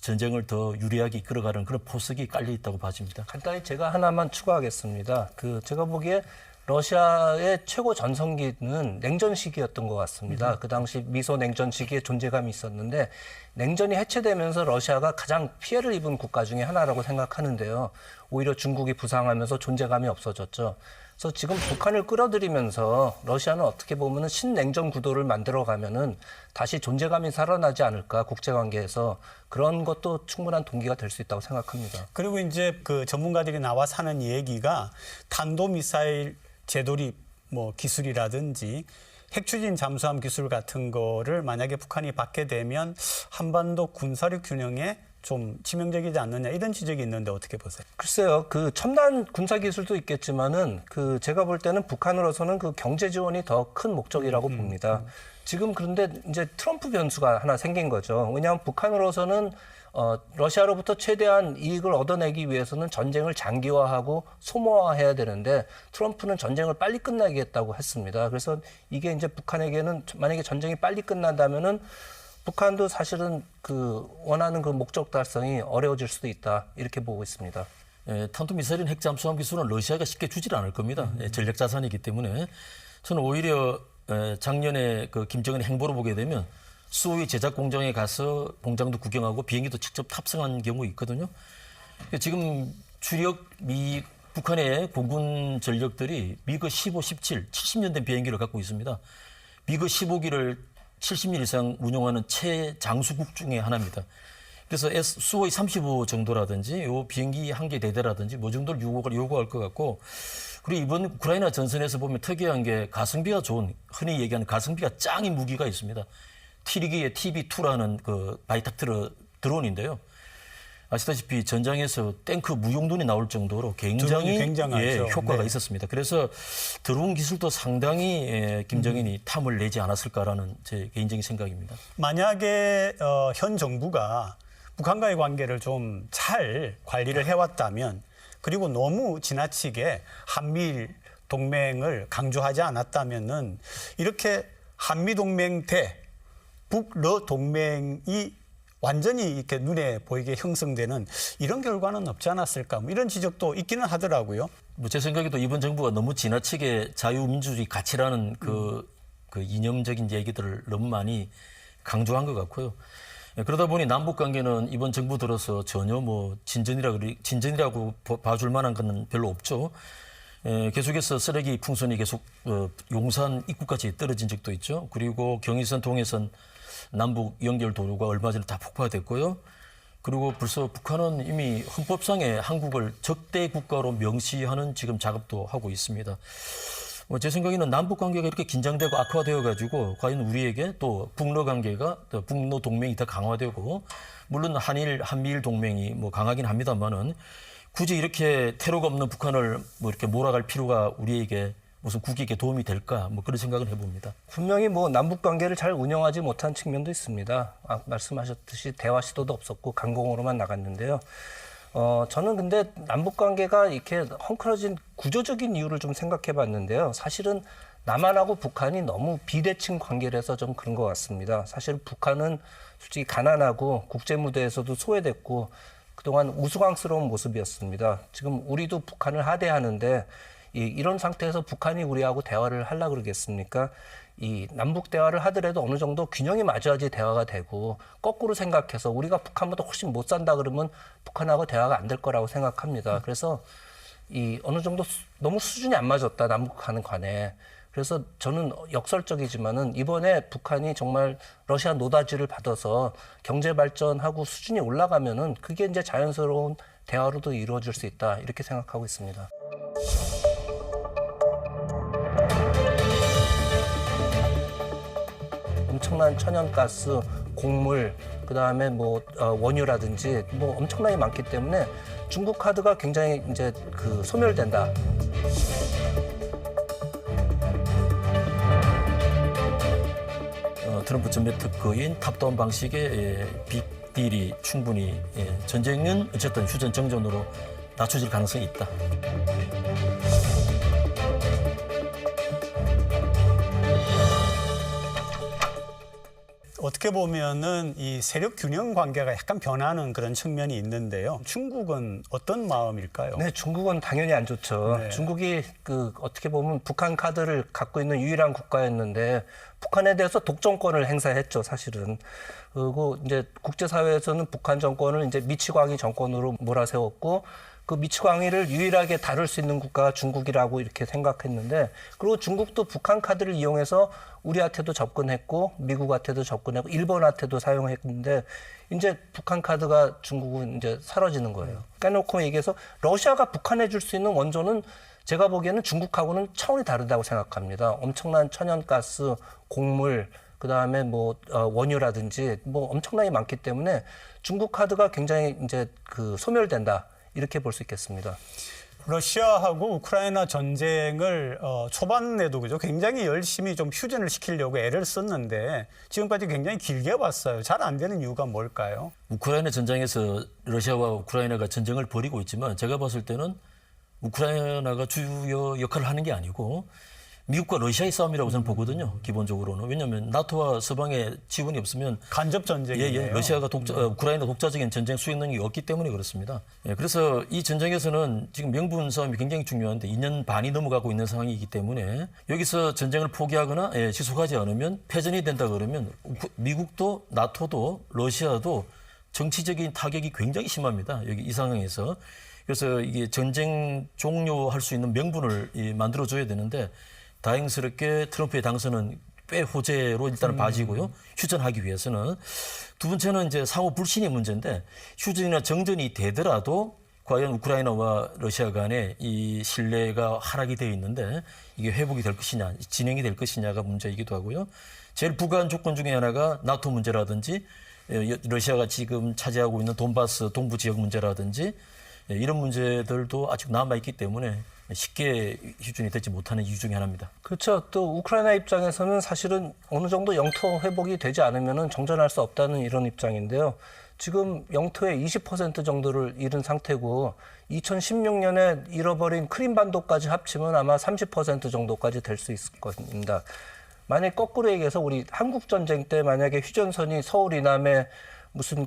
전쟁을 더 유리하게 이끌어가는 그런 포석이 깔려 있다고 봐집니다. 간단히 제가 하나만 추가하겠습니다. 제가 보기에 러시아의 최고 전성기는 냉전 시기였던 것 같습니다. 그 당시 미소 냉전 시기에 존재감이 있었는데 냉전이 해체되면서 러시아가 가장 피해를 입은 국가 중에 하나라고 생각하는데요. 오히려 중국이 부상하면서 존재감이 없어졌죠. 그래서 지금 북한을 끌어들이면서 러시아는 어떻게 보면은 신냉전 구도를 만들어가면은 다시 존재감이 살아나지 않을까, 국제관계에서. 그런 것도 충분한 동기가 될 수 있다고 생각합니다. 그리고 이제 그 전문가들이 나와서 하는 얘기가 탄도미사일 재도입 기술이라든지 핵추진 잠수함 기술 같은 거를 만약에 북한이 받게 되면 한반도 군사력 균형에 좀 치명적이지 않느냐, 이런 지적이 있는데 어떻게 보세요? 글쎄요, 첨단 군사 기술도 있겠지만은 제가 볼 때는 북한으로서는 경제 지원이 더 큰 목적이라고 봅니다. 지금 그런데 이제 트럼프 변수가 하나 생긴 거죠. 왜냐하면 북한으로서는 러시아로부터 최대한 이익을 얻어내기 위해서는 전쟁을 장기화하고 소모화해야 되는데 트럼프는 전쟁을 빨리 끝나겠다고 했습니다. 그래서 이게 이제 북한에게는 만약에 전쟁이 빨리 끝난다면은 북한도 사실은 원하는 목적 달성이 어려워질 수도 있다, 이렇게 보고 있습니다. 탄도미사일인 핵잠수함 기술은 러시아가 쉽게 주질 않을 겁니다. 전략 자산이기 때문에 저는 오히려 작년에 김정은의 행보를 보게 되면 수호의 제작 공장에 가서 공장도 구경하고 비행기도 직접 탑승한 경우 있거든요. 지금 북한의 공군 전력들이 미그 15, 17, 70년 된 비행기를 갖고 있습니다. 미그 15기를 70년 이상 운용하는 최장수국 중에 하나입니다. 그래서 수호의 35 정도라든지 요 비행기 한 개 대대라든지 정도를 요구할 것 같고, 그리고 이번 우크라이나 전선에서 보면 특이한 게 가성비가 좋은, 흔히 얘기하는 가성비가 짱인 무기가 있습니다. 티리기의 TB2라는 바이탁트르 드론인데요. 아시다시피 전장에서 탱크 무용론이 나올 정도로 굉장히 효과가 네. 있었습니다. 그래서 드론 기술도 상당히 김정은이 탐을 내지 않았을까라는 제 개인적인 생각입니다. 만약에 현 정부가 북한과의 관계를 좀 잘 관리를 해왔다면, 그리고 너무 지나치게 한미일 동맹을 강조하지 않았다면은 이렇게 한미 동맹 대 북러 동맹이 완전히 이렇게 눈에 보이게 형성되는 이런 결과는 없지 않았을까, 이런 지적도 있기는 하더라고요. 제 생각에도 이번 정부가 너무 지나치게 자유민주주의 가치라는 그 이념적인 얘기들을 너무 많이 강조한 것 같고요. 그러다 보니 남북 관계는 이번 정부 들어서 전혀 진전이라고 봐줄 만한 건 별로 없죠. 계속해서 쓰레기 풍선이 계속 용산 입구까지 떨어진 적도 있죠. 그리고 경의선, 동해선 남북 연결 도로가 얼마 전에 다 폭파됐고요. 그리고 벌써 북한은 이미 헌법상에 한국을 적대 국가로 명시하는 지금 작업도 하고 있습니다. 제 생각에는 남북 관계가 이렇게 긴장되고 악화되어 가지고 과연 우리에게 또 북러 관계가, 또 북러 동맹이 더 강화되고, 물론 한미일 동맹이 강하긴 합니다만은 굳이 이렇게 테러가 없는 북한을 이렇게 몰아갈 필요가 우리에게 무슨 국익에 도움이 될까 뭐 그런 생각을 해봅니다. 분명히 뭐 남북 관계를 잘 운영하지 못한 측면도 있습니다. 말씀하셨듯이 대화 시도도 없었고 강공으로만 나갔는데요. 저는 근데 남북 관계가 이렇게 헝클어진 구조적인 이유를 좀 생각해 봤는데요. 사실은 남한하고 북한이 너무 비대칭 관계라서 좀 그런 것 같습니다. 사실 북한은 솔직히 가난하고 국제 무대에서도 소외됐고 그동안 우스꽝스러운 모습이었습니다. 지금 우리도 북한을 하대하는데 이런 상태에서 북한이 우리하고 대화를 하려고 그러겠습니까? 이 남북 대화를 하더라도 어느 정도 균형이 맞아야지 대화가 되고 거꾸로 생각해서 우리가 북한보다 훨씬 못 산다 그러면 북한하고 대화가 안 될 거라고 생각합니다. 그래서 어느 정도 너무 수준이 안 맞았다, 남북한 간에. 그래서 저는 역설적이지만은 이번에 북한이 정말 러시아 노다지를 받아서 경제 발전하고 수준이 올라가면은 그게 이제 자연스러운 대화로도 이루어질 수 있다, 이렇게 생각하고 있습니다. 엄청난 천연가스, 곡물, 그다음에 뭐 원유라든지 뭐 엄청나게 많기 때문에 중국 카드가 굉장히 이제 소멸된다. 트럼프 전매 특허인 탑다운 방식의 빅딜이 충분히 전쟁은 어쨌든 휴전 정전으로 낮춰질 가능성이 있다. 어떻게 보면은 이 세력 균형 관계가 약간 변하는 그런 측면이 있는데요. 중국은 어떤 마음일까요? 네, 중국은 당연히 안 좋죠. 네. 중국이 어떻게 보면 북한 카드를 갖고 있는 유일한 국가였는데 북한에 대해서 독점권을 행사했죠, 사실은. 그리고 이제 국제사회에서는 북한 정권을 이제 미치광이 정권으로 몰아세웠고 그 미치광이를 유일하게 다룰 수 있는 국가가 중국이라고 이렇게 생각했는데, 그리고 중국도 북한 카드를 이용해서 우리한테도 접근했고 미국한테도 접근했고 일본한테도 사용했는데 이제 북한 카드가 중국은 이제 사라지는 거예요. 까놓고 얘기해서 러시아가 북한에 줄 수 있는 원조는 제가 보기에는 중국하고는 차원이 다르다고 생각합니다. 엄청난 천연가스, 곡물, 그다음에 뭐 원유라든지 뭐 엄청나게 많기 때문에 중국 카드가 굉장히 이제 소멸된다, 이렇게 볼 수 있겠습니다. 러시아하고 우크라이나 전쟁을 초반에도 그죠, 굉장히 열심히 좀 휴전을 시키려고 애를 썼는데 지금까지 굉장히 길게 봤어요. 잘 안 되는 이유가 뭘까요? 우크라이나 전장에서 러시아와 우크라이나가 전쟁을 벌이고 있지만 제가 봤을 때는 우크라이나가 주요 역할을 하는 게 아니고 미국과 러시아의 싸움이라고 저는 보거든요. 기본적으로는. 왜냐하면 나토와 서방의 지원이 없으면 간접 전쟁이에요. 러시아가 우크라이나 독자적인 전쟁 수행 능력이 없기 때문에 그렇습니다. 그래서 이 전쟁에서는 지금 명분 싸움이 굉장히 중요한데 2년 반이 넘어가고 있는 상황이기 때문에 여기서 전쟁을 포기하거나 지속하지 않으면 패전이 된다 그러면 미국도 나토도 러시아도 정치적인 타격이 굉장히 심합니다. 여기 이 상황에서. 그래서 이게 전쟁 종료할 수 있는 명분을 만들어줘야 되는데 다행스럽게 트럼프의 당선은 꽤 호재로 일단은 봐지고요. 휴전하기 위해서는. 두 번째는 이제 상호 불신의 문제인데 휴전이나 정전이 되더라도 과연 우크라이나와 러시아 간에 이 신뢰가 하락이 되어 있는데 이게 회복이 될 것이냐, 진행이 될 것이냐가 문제이기도 하고요. 제일 부가한 조건 중에 하나가 나토 문제라든지 러시아가 지금 차지하고 있는 돈바스 동부 지역 문제라든지 이런 문제들도 아직 남아있기 때문에 쉽게 휴전이 되지 못하는 이유 중에 하나입니다. 그렇죠. 또 우크라이나 입장에서는 사실은 어느 정도 영토 회복이 되지 않으면 정전할 수 없다는 이런 입장인데요. 지금 영토의 20% 정도를 잃은 상태고 2016년에 잃어버린 크림반도까지 합치면 아마 30% 정도까지 될 수 있을 겁니다. 만약 거꾸로 얘기해서 우리 한국전쟁 때 만약에 휴전선이 서울 이남에 무슨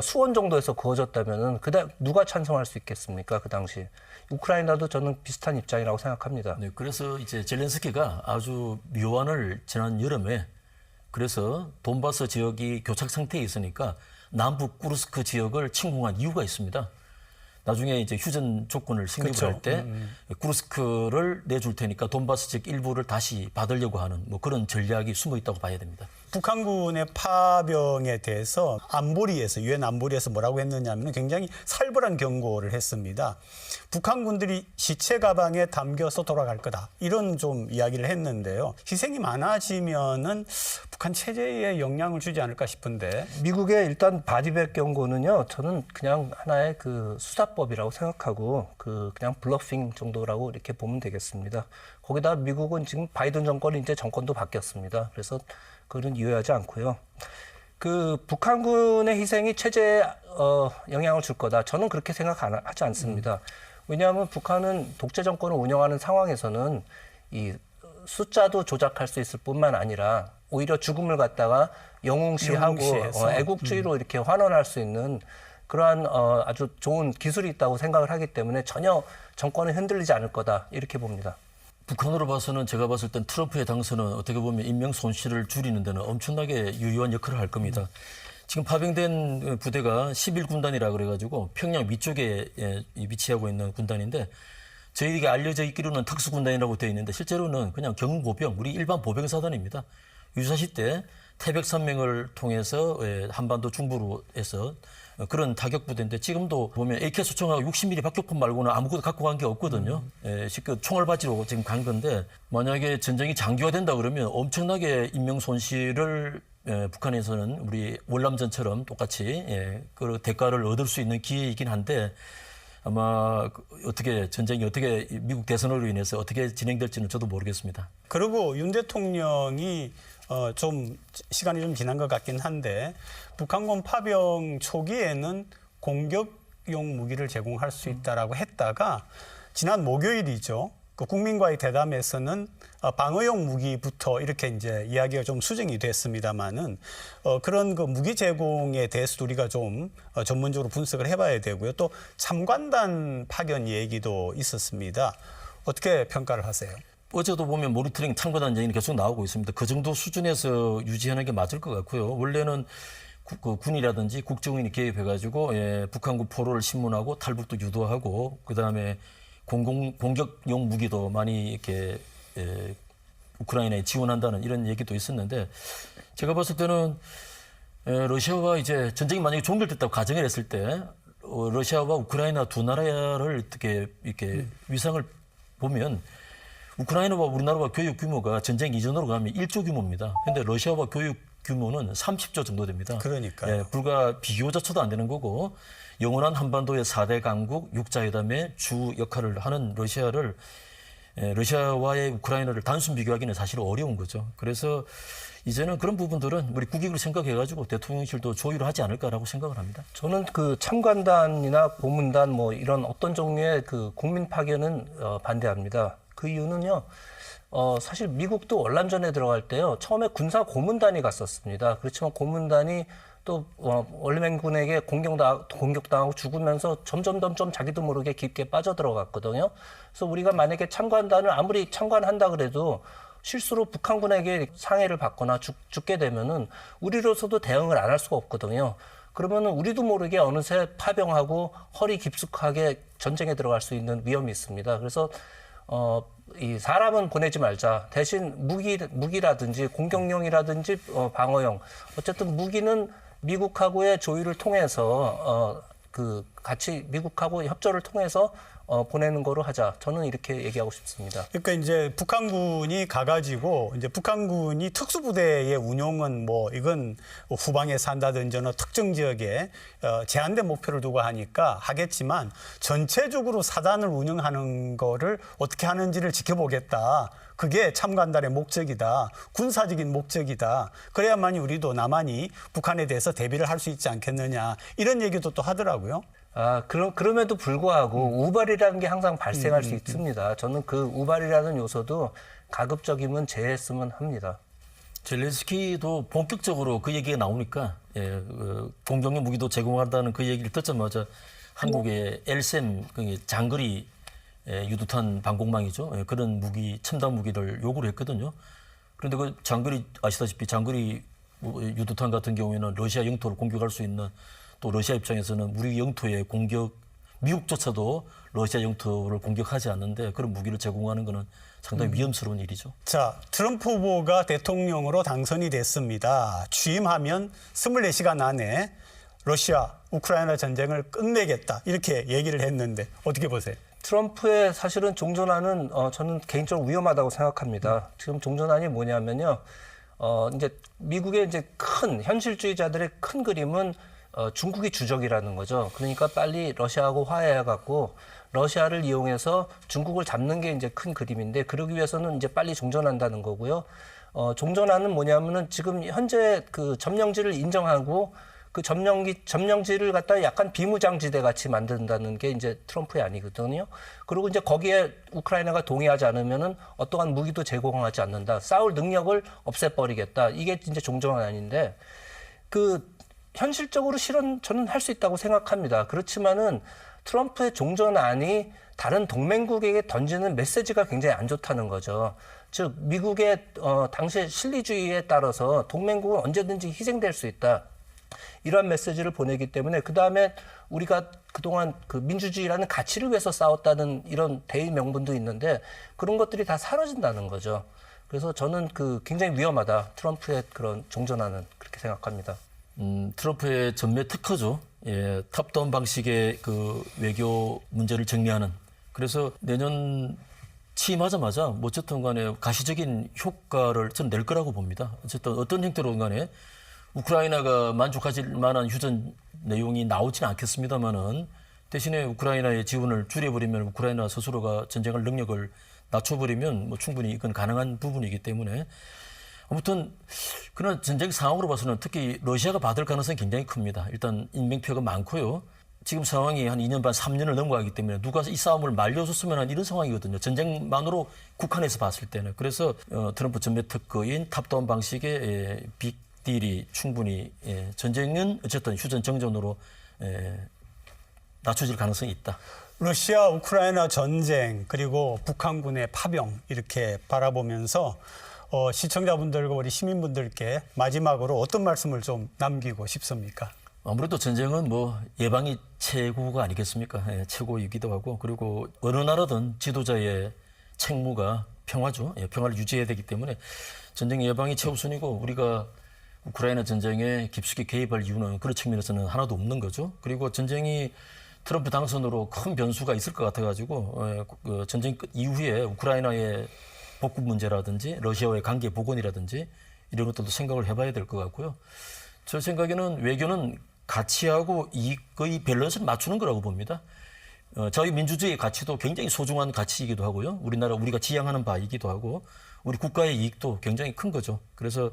수원 정도에서 그어졌다면은 누가 찬성할 수 있겠습니까? 그 당시. 우크라이나도 저는 비슷한 입장이라고 생각합니다. 네, 그래서 이제 젤렌스키가 아주 묘안을 지난 여름에 그래서 돈바스 지역이 교착 상태에 있으니까 남북 쿠르스크 지역을 침공한 이유가 있습니다. 나중에 이제 휴전 조건을 승립을 할 때 쿠르스크를 내줄 테니까 돈바스 지역 일부를 다시 받으려고 하는 뭐 그런 전략이 숨어 있다고 봐야 됩니다. 북한군의 파병에 대해서 안보리에서 유엔 안보리에서 뭐라고 했느냐면 굉장히 살벌한 경고를 했습니다. 북한군들이 시체 가방에 담겨서 돌아갈 거다, 이런 좀 이야기를 했는데요. 희생이 많아지면은 북한 체제에 영향을 주지 않을까 싶은데. 미국의 일단 바디백 경고는요, 저는 그냥 하나의 수사 편사법이라고 생각하고 그냥 블러핑 정도라고 이렇게 보면 되겠습니다. 거기다 미국은 지금 바이든 정권이 이제 정권도 바뀌었습니다. 그래서 그건 이해하지 않고요. 그 북한군의 희생이 체제에 영향을 줄 거다. 저는 그렇게 생각하지 않습니다. 왜냐하면 북한은 독재 정권을 운영하는 상황에서는 이 숫자도 조작할 수 있을 뿐만 아니라 오히려 죽음을 갖다가 영웅시하고 애국주의로 이렇게 환원할 수 있는 그러한 아주 좋은 기술이 있다고 생각을 하기 때문에 전혀 정권이 흔들리지 않을 거다 이렇게 봅니다. 북한으로 봐서는 제가 봤을 땐 트럼프의 당선은 어떻게 보면 인명 손실을 줄이는 데는 엄청나게 유효한 역할을 할 겁니다. 지금 파병된 부대가 11군단이라 그래가지고 평양 위쪽에 위치하고 있는 군단인데 저희에게 알려져 있기로는 특수군단이라고 되어 있는데 실제로는 그냥 경보병, 우리 일반 보병사단입니다. 유사시 때 태백산맥을 통해서 한반도 중부로 해서 그런 타격 부대인데 지금도 보면 AK 소총하고 60mm 박격포 말고는 아무것도 갖고 간 게 없거든요. 총알 바지로 지금 간 건데 만약에 전쟁이 장기화된다 그러면 엄청나게 인명 손실을 북한에서는 우리 월남전처럼 똑같이 그 대가를 얻을 수 있는 기회이긴 한데 아마 전쟁이 어떻게 미국 대선으로 인해서 어떻게 진행될지는 저도 모르겠습니다. 그리고 윤 대통령이 좀 시간이 좀 지난 것 같긴 한데 북한군 파병 초기에는 공격용 무기를 제공할 수 있다라고 했다가 지난 목요일이죠. 그 국민과의 대담에서는 방어용 무기부터 이렇게 이제 이야기가 좀 수정이 됐습니다만은 그런 그 무기 제공에 대해서도 우리가 좀 전문적으로 분석을 해봐야 되고요. 또 참관단 파견 얘기도 있었습니다. 어떻게 평가를 하세요? 어제도 보면 모니터링 참관단 얘기는 계속 나오고 있습니다. 그 정도 수준에서 유지하는 게 맞을 것 같고요. 원래는 군이라든지 국정원이 개입해가지고 북한군 포로를 신문하고 탈북도 유도하고 그다음에 공격용 무기도 많이 이렇게 우크라이나에 지원한다는 이런 얘기도 있었는데 제가 봤을 때는 러시아와 이제 전쟁이 만약에 종결됐다고 가정을 했을 때 러시아와 우크라이나 두 나라를 어떻게 이렇게 위상을 보면 우크라이나와 우리나라와 교육 규모가 전쟁 이전으로 가면 1조 규모입니다. 그런데 러시아와 교육 규모는 30조 정도 됩니다. 그러니까요. 불과 비교자초도 안 되는 거고 영원한 한반도의 4대 강국 6자회담의 주 역할을 하는 러시아와의 우크라이나를 단순 비교하기는 사실 어려운 거죠. 그래서 이제는 그런 부분들은 우리 국익을 생각해가지고 대통령실도 조율을 하지 않을까라고 생각을 합니다. 저는 그 참관단이나 고문단 뭐 이런 어떤 종류의 그 국민 파견은 반대합니다. 그 이유는요. 사실 미국도 월남전에 들어갈 때요. 처음에 군사 고문단이 갔었습니다. 그렇지만 고문단이 또 월맹군에게 공격당하고 죽으면서 점점 자기도 모르게 깊게 빠져들어갔거든요. 그래서 우리가 만약에 참관단을 아무리 참관한다 그래도 실수로 북한군에게 상해를 받거나 죽게 되면은 우리로서도 대응을 안 할 수가 없거든요. 그러면은 우리도 모르게 어느새 파병하고 허리 깊숙하게 전쟁에 들어갈 수 있는 위험이 있습니다. 그래서 이 사람은 보내지 말자. 대신 무기라든지 공격용이라든지 방어용. 어쨌든 무기는 미국하고의 조율을 통해서 같이 미국하고 협조를 통해서 보내는 거로 하자. 저는 이렇게 얘기하고 싶습니다. 그러니까 이제 북한군이 가가지고 이제 북한군이 특수부대의 운용은 뭐 이건 후방에서 한다든지 어느 특정 지역에 제한된 목표를 두고 하니까 하겠지만 전체적으로 사단을 운영하는 거를 어떻게 하는지를 지켜보겠다. 그게 참관단의 목적이다. 군사적인 목적이다. 그래야만이 우리도 남한이 북한에 대해서 대비를 할 수 있지 않겠느냐. 이런 얘기도 또 하더라고요. 그럼에도 불구하고 우발이라는 게 항상 발생할 수 있습니다. 저는 그 우발이라는 요소도 가급적이면 제했으면 합니다. 젤렌스키도 본격적으로 그 얘기가 나오니까 공격용 무기도 제공한다는 그 얘기를 듣자마자 한국의 LSM 장거리 유도탄 방공망이죠. 그런 첨단 무기를 요구를 했거든요. 그런데 그 장거리 아시다시피 장거리 유도탄 같은 경우에는 러시아 영토를 공격할 수 있는 또 러시아 입장에서는 우리 영토의 미국조차도 러시아 영토를 공격하지 않는데 그런 무기를 제공하는 것은 상당히 위험스러운 일이죠. 자, 트럼프 후보가 대통령으로 당선이 됐습니다. 취임하면 24시간 안에 러시아, 우크라이나 전쟁을 끝내겠다. 이렇게 얘기를 했는데 어떻게 보세요? 트럼프의 사실은 종전안은 저는 개인적으로 위험하다고 생각합니다. 지금 종전안이 뭐냐면요. 이제 미국의 이제 큰 현실주의자들의 큰 그림은 중국이 주적이라는 거죠. 그러니까 빨리 러시아하고 화해해갖고 러시아를 이용해서 중국을 잡는 게 이제 큰 그림인데 그러기 위해서는 이제 빨리 종전한다는 거고요. 종전하는 뭐냐면은 지금 현재 그 점령지를 인정하고 그 점령지를 갖다 약간 비무장지대 같이 만든다는 게 이제 트럼프의 아니거든요. 그리고 이제 거기에 우크라이나가 동의하지 않으면은 어떠한 무기도 제공하지 않는다. 싸울 능력을 없애버리겠다. 이게 이제 종전안인데 그 현실적으로 실현 저는 할 수 있다고 생각합니다. 그렇지만은 트럼프의 종전안이 다른 동맹국에게 던지는 메시지가 굉장히 안 좋다는 거죠. 즉 미국의 당시의 실리주의에 따라서 동맹국은 언제든지 희생될 수 있다. 이러한 메시지를 보내기 때문에 그다음에 우리가 그동안 그 민주주의라는 가치를 위해서 싸웠다는 이런 대의 명분도 있는데 그런 것들이 다 사라진다는 거죠. 그래서 저는 그 굉장히 위험하다. 트럼프의 그런 종전안은 그렇게 생각합니다. 트럼프의 전매 특허죠. 예, 탑다운 방식의 그 외교 문제를 정리하는. 그래서 내년 취임하자마자 뭐 어쨌든 간에 가시적인 효과를 저는 낼 거라고 봅니다. 어쨌든 어떤 형태로든 간에 우크라이나가 만족하실 만한 휴전 내용이 나오지는 않겠습니다만은 대신에 우크라이나의 지원을 줄여버리면 우크라이나 스스로가 전쟁할 능력을 낮춰버리면 뭐 충분히 이건 가능한 부분이기 때문에 아무튼 그런 전쟁 상황으로 봐서는 특히 러시아가 받을 가능성이 굉장히 큽니다. 일단 인명피해가 많고요. 지금 상황이 한 2년 반, 3년을 넘어가기 때문에 누가 이 싸움을 말려줬으면 하는 이런 상황이거든요. 전쟁만으로 국한에서 봤을 때는. 그래서 트럼프 전매 특허인 탑다운 방식의 빅딜이 충분히 전쟁은 어쨌든 휴전 정전으로 낮춰질 가능성이 있다. 러시아 우크라이나 전쟁 그리고 북한군의 파병 이렇게 바라보면서 시청자분들과 우리 시민분들께 마지막으로 어떤 말씀을 좀 남기고 싶습니까? 아무래도 전쟁은 뭐 예방이 최고가 아니겠습니까? 예, 최고이기도 하고 그리고 어느 나라든 지도자의 책무가 평화죠. 예, 평화를 유지해야 되기 때문에 전쟁 예방이 최우선이고 우리가 우크라이나 전쟁에 깊숙이 개입할 이유는 그런 측면에서는 하나도 없는 거죠. 그리고 전쟁이 트럼프 당선으로 큰 변수가 있을 것 같아가지고 그 전쟁 끝 이후에 우크라이나의 복구 문제라든지 러시아와의 관계 복원이라든지 이런 것들도 생각을 해봐야 될 것 같고요. 저 생각에는 외교는 가치하고 이익의 밸런스를 맞추는 거라고 봅니다. 저희 민주주의의 가치도 굉장히 소중한 가치이기도 하고요. 우리가 지향하는 바이기도 하고 우리 국가의 이익도 굉장히 큰 거죠. 그래서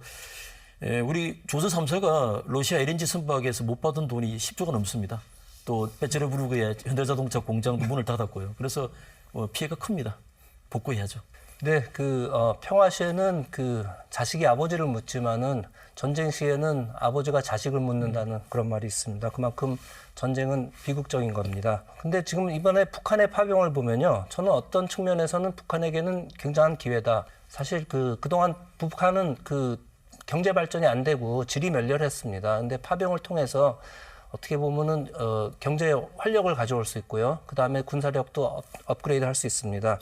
우리 조선 3사가 러시아 LNG 선박에서 못 받은 돈이 10조가 넘습니다. 또 페체르부르크의 현대자동차 공장도 문을 닫았고요. 그래서 피해가 큽니다. 복구해야죠. 네, 평화 시에는 자식이 아버지를 묻지만은 전쟁 시에는 아버지가 자식을 묻는다는 그런 말이 있습니다. 그만큼 전쟁은 비극적인 겁니다. 근데 지금 이번에 북한의 파병을 보면요. 저는 어떤 측면에서는 북한에게는 굉장한 기회다. 사실 그동안 북한은 경제 발전이 안 되고 질이 멸렬했습니다. 근데 파병을 통해서 어떻게 보면은 경제 활력을 가져올 수 있고요. 그다음에 군사력도 업그레이드 할 수 있습니다.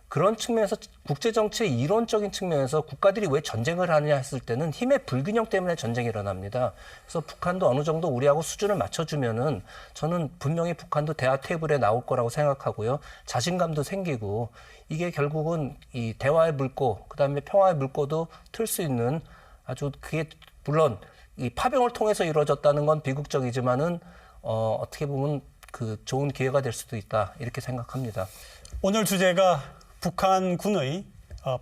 그런 측면에서 국제정치의 이론적인 측면에서 국가들이 왜 전쟁을 하느냐 했을 때는 힘의 불균형 때문에 전쟁이 일어납니다. 그래서 북한도 어느 정도 우리하고 수준을 맞춰주면은 저는 분명히 북한도 대화 테이블에 나올 거라고 생각하고요. 자신감도 생기고 이게 결국은 이 대화의 물꼬, 그다음에 평화의 물꼬도 틀 수 있는 아주 그게 물론 이 파병을 통해서 이루어졌다는 건 비극적이지만은 어떻게 보면 좋은 기회가 될 수도 있다 이렇게 생각합니다. 오늘 주제가 북한군의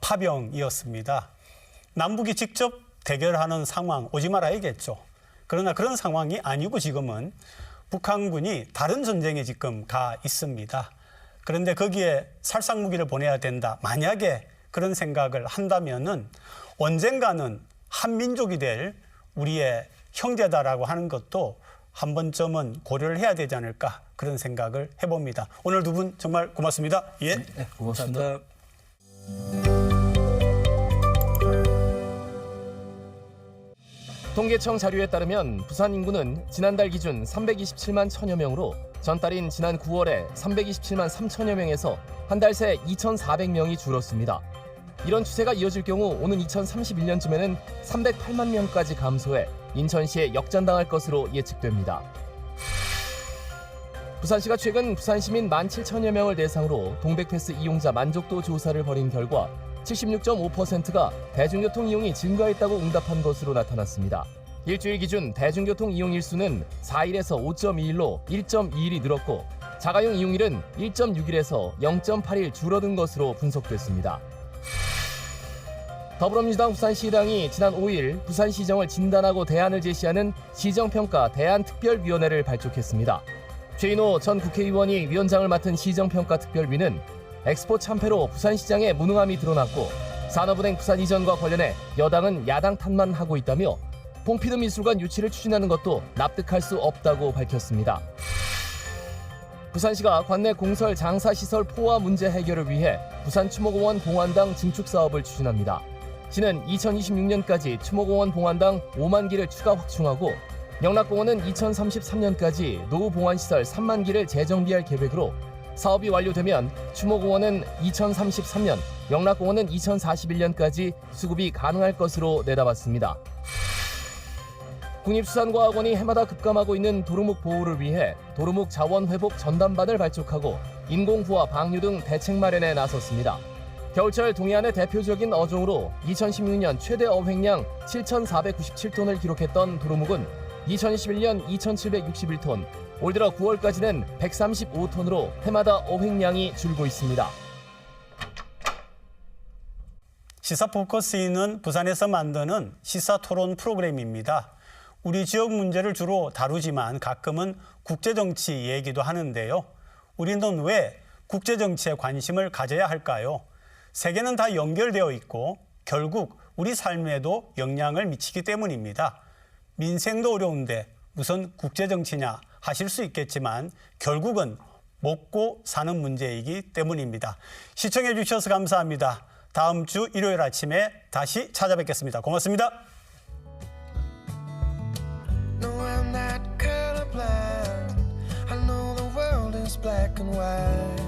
파병이었습니다. 남북이 직접 대결하는 상황 오지 말아야겠죠. 그러나 그런 상황이 아니고 지금은 북한군이 다른 전쟁에 지금 가 있습니다. 그런데 거기에 살상무기를 보내야 된다. 만약에 그런 생각을 한다면은 언젠가는 한민족이 될 우리의 형제다라고 하는 것도 한 번쯤은 고려를 해야 되지 않을까 그런 생각을 해봅니다. 오늘 두 분 정말 고맙습니다. 예, 네, 고맙습니다. 통계청 자료에 따르면 부산 인구는 지난달 기준 327만 1000여 명으로 전달인 지난 9월에 327만 3000여 명에서 한 달 새 2400명이 줄었습니다. 이런 추세가 이어질 경우 오는 2031년쯤에는 308만 명까지 감소해 인천시에 역전당할 것으로 예측됩니다. 부산시가 최근 부산 시민 17,000여 명을 대상으로 동백패스 이용자 만족도 조사를 벌인 결과 76.5%가 대중교통 이용이 증가했다고 응답한 것으로 나타났습니다. 일주일 기준 대중교통 이용 일수는 4일에서 5.21로 1.21이 늘었고 자가용 이용일은 1.6일에서 0.8일 줄어든 것으로 분석됐습니다. 더불어민주당 부산시당이 지난 5일 부산시정을 진단하고 대안을 제시하는 시정평가 대안특별위원회를 발족했습니다. 최인호 전 국회의원이 위원장을 맡은 시정평가특별위는 엑스포 참패로 부산시장의 무능함이 드러났고 산업은행 부산 이전과 관련해 여당은 야당 탓만 하고 있다며 퐁피드 미술관 유치를 추진하는 것도 납득할 수 없다고 밝혔습니다. 부산시가 관내 공설 장사시설 포화 문제 해결을 위해 부산 추모공원 봉안당 증축 사업을 추진합니다. 시는 2026년까지 추모공원 봉안당 5만 기를 추가 확충하고 영락공원은 2033년까지 노후 봉안시설 3만 기를 재정비할 계획으로 사업이 완료되면 추모공원은 2033년, 영락공원은 2041년까지 수급이 가능할 것으로 내다봤습니다. 국립수산과학원이 해마다 급감하고 있는 도루묵 보호를 위해 도루묵 자원회복 전담반을 발족하고 인공부화, 방류 등 대책 마련에 나섰습니다. 겨울철 동해안의 대표적인 어종으로 2016년 최대 어획량 7,497톤을 기록했던 도루묵은 2021년 2,761톤, 올 들어 9월까지는 135톤으로 해마다 어획량이 줄고 있습니다. 시사 포커스인은 부산에서 만드는 시사 토론 프로그램입니다. 우리 지역 문제를 주로 다루지만 가끔은 국제정치 얘기도 하는데요. 우리는 왜 국제정치에 관심을 가져야 할까요? 세계는 다 연결되어 있고 결국 우리 삶에도 영향을 미치기 때문입니다. 민생도 어려운데 무슨 국제정치냐 하실 수 있겠지만 결국은 먹고 사는 문제이기 때문입니다. 시청해 주셔서 감사합니다. 다음 주 일요일 아침에 다시 찾아뵙겠습니다. 고맙습니다. No, I'm not colorblind. I know the world is black and white.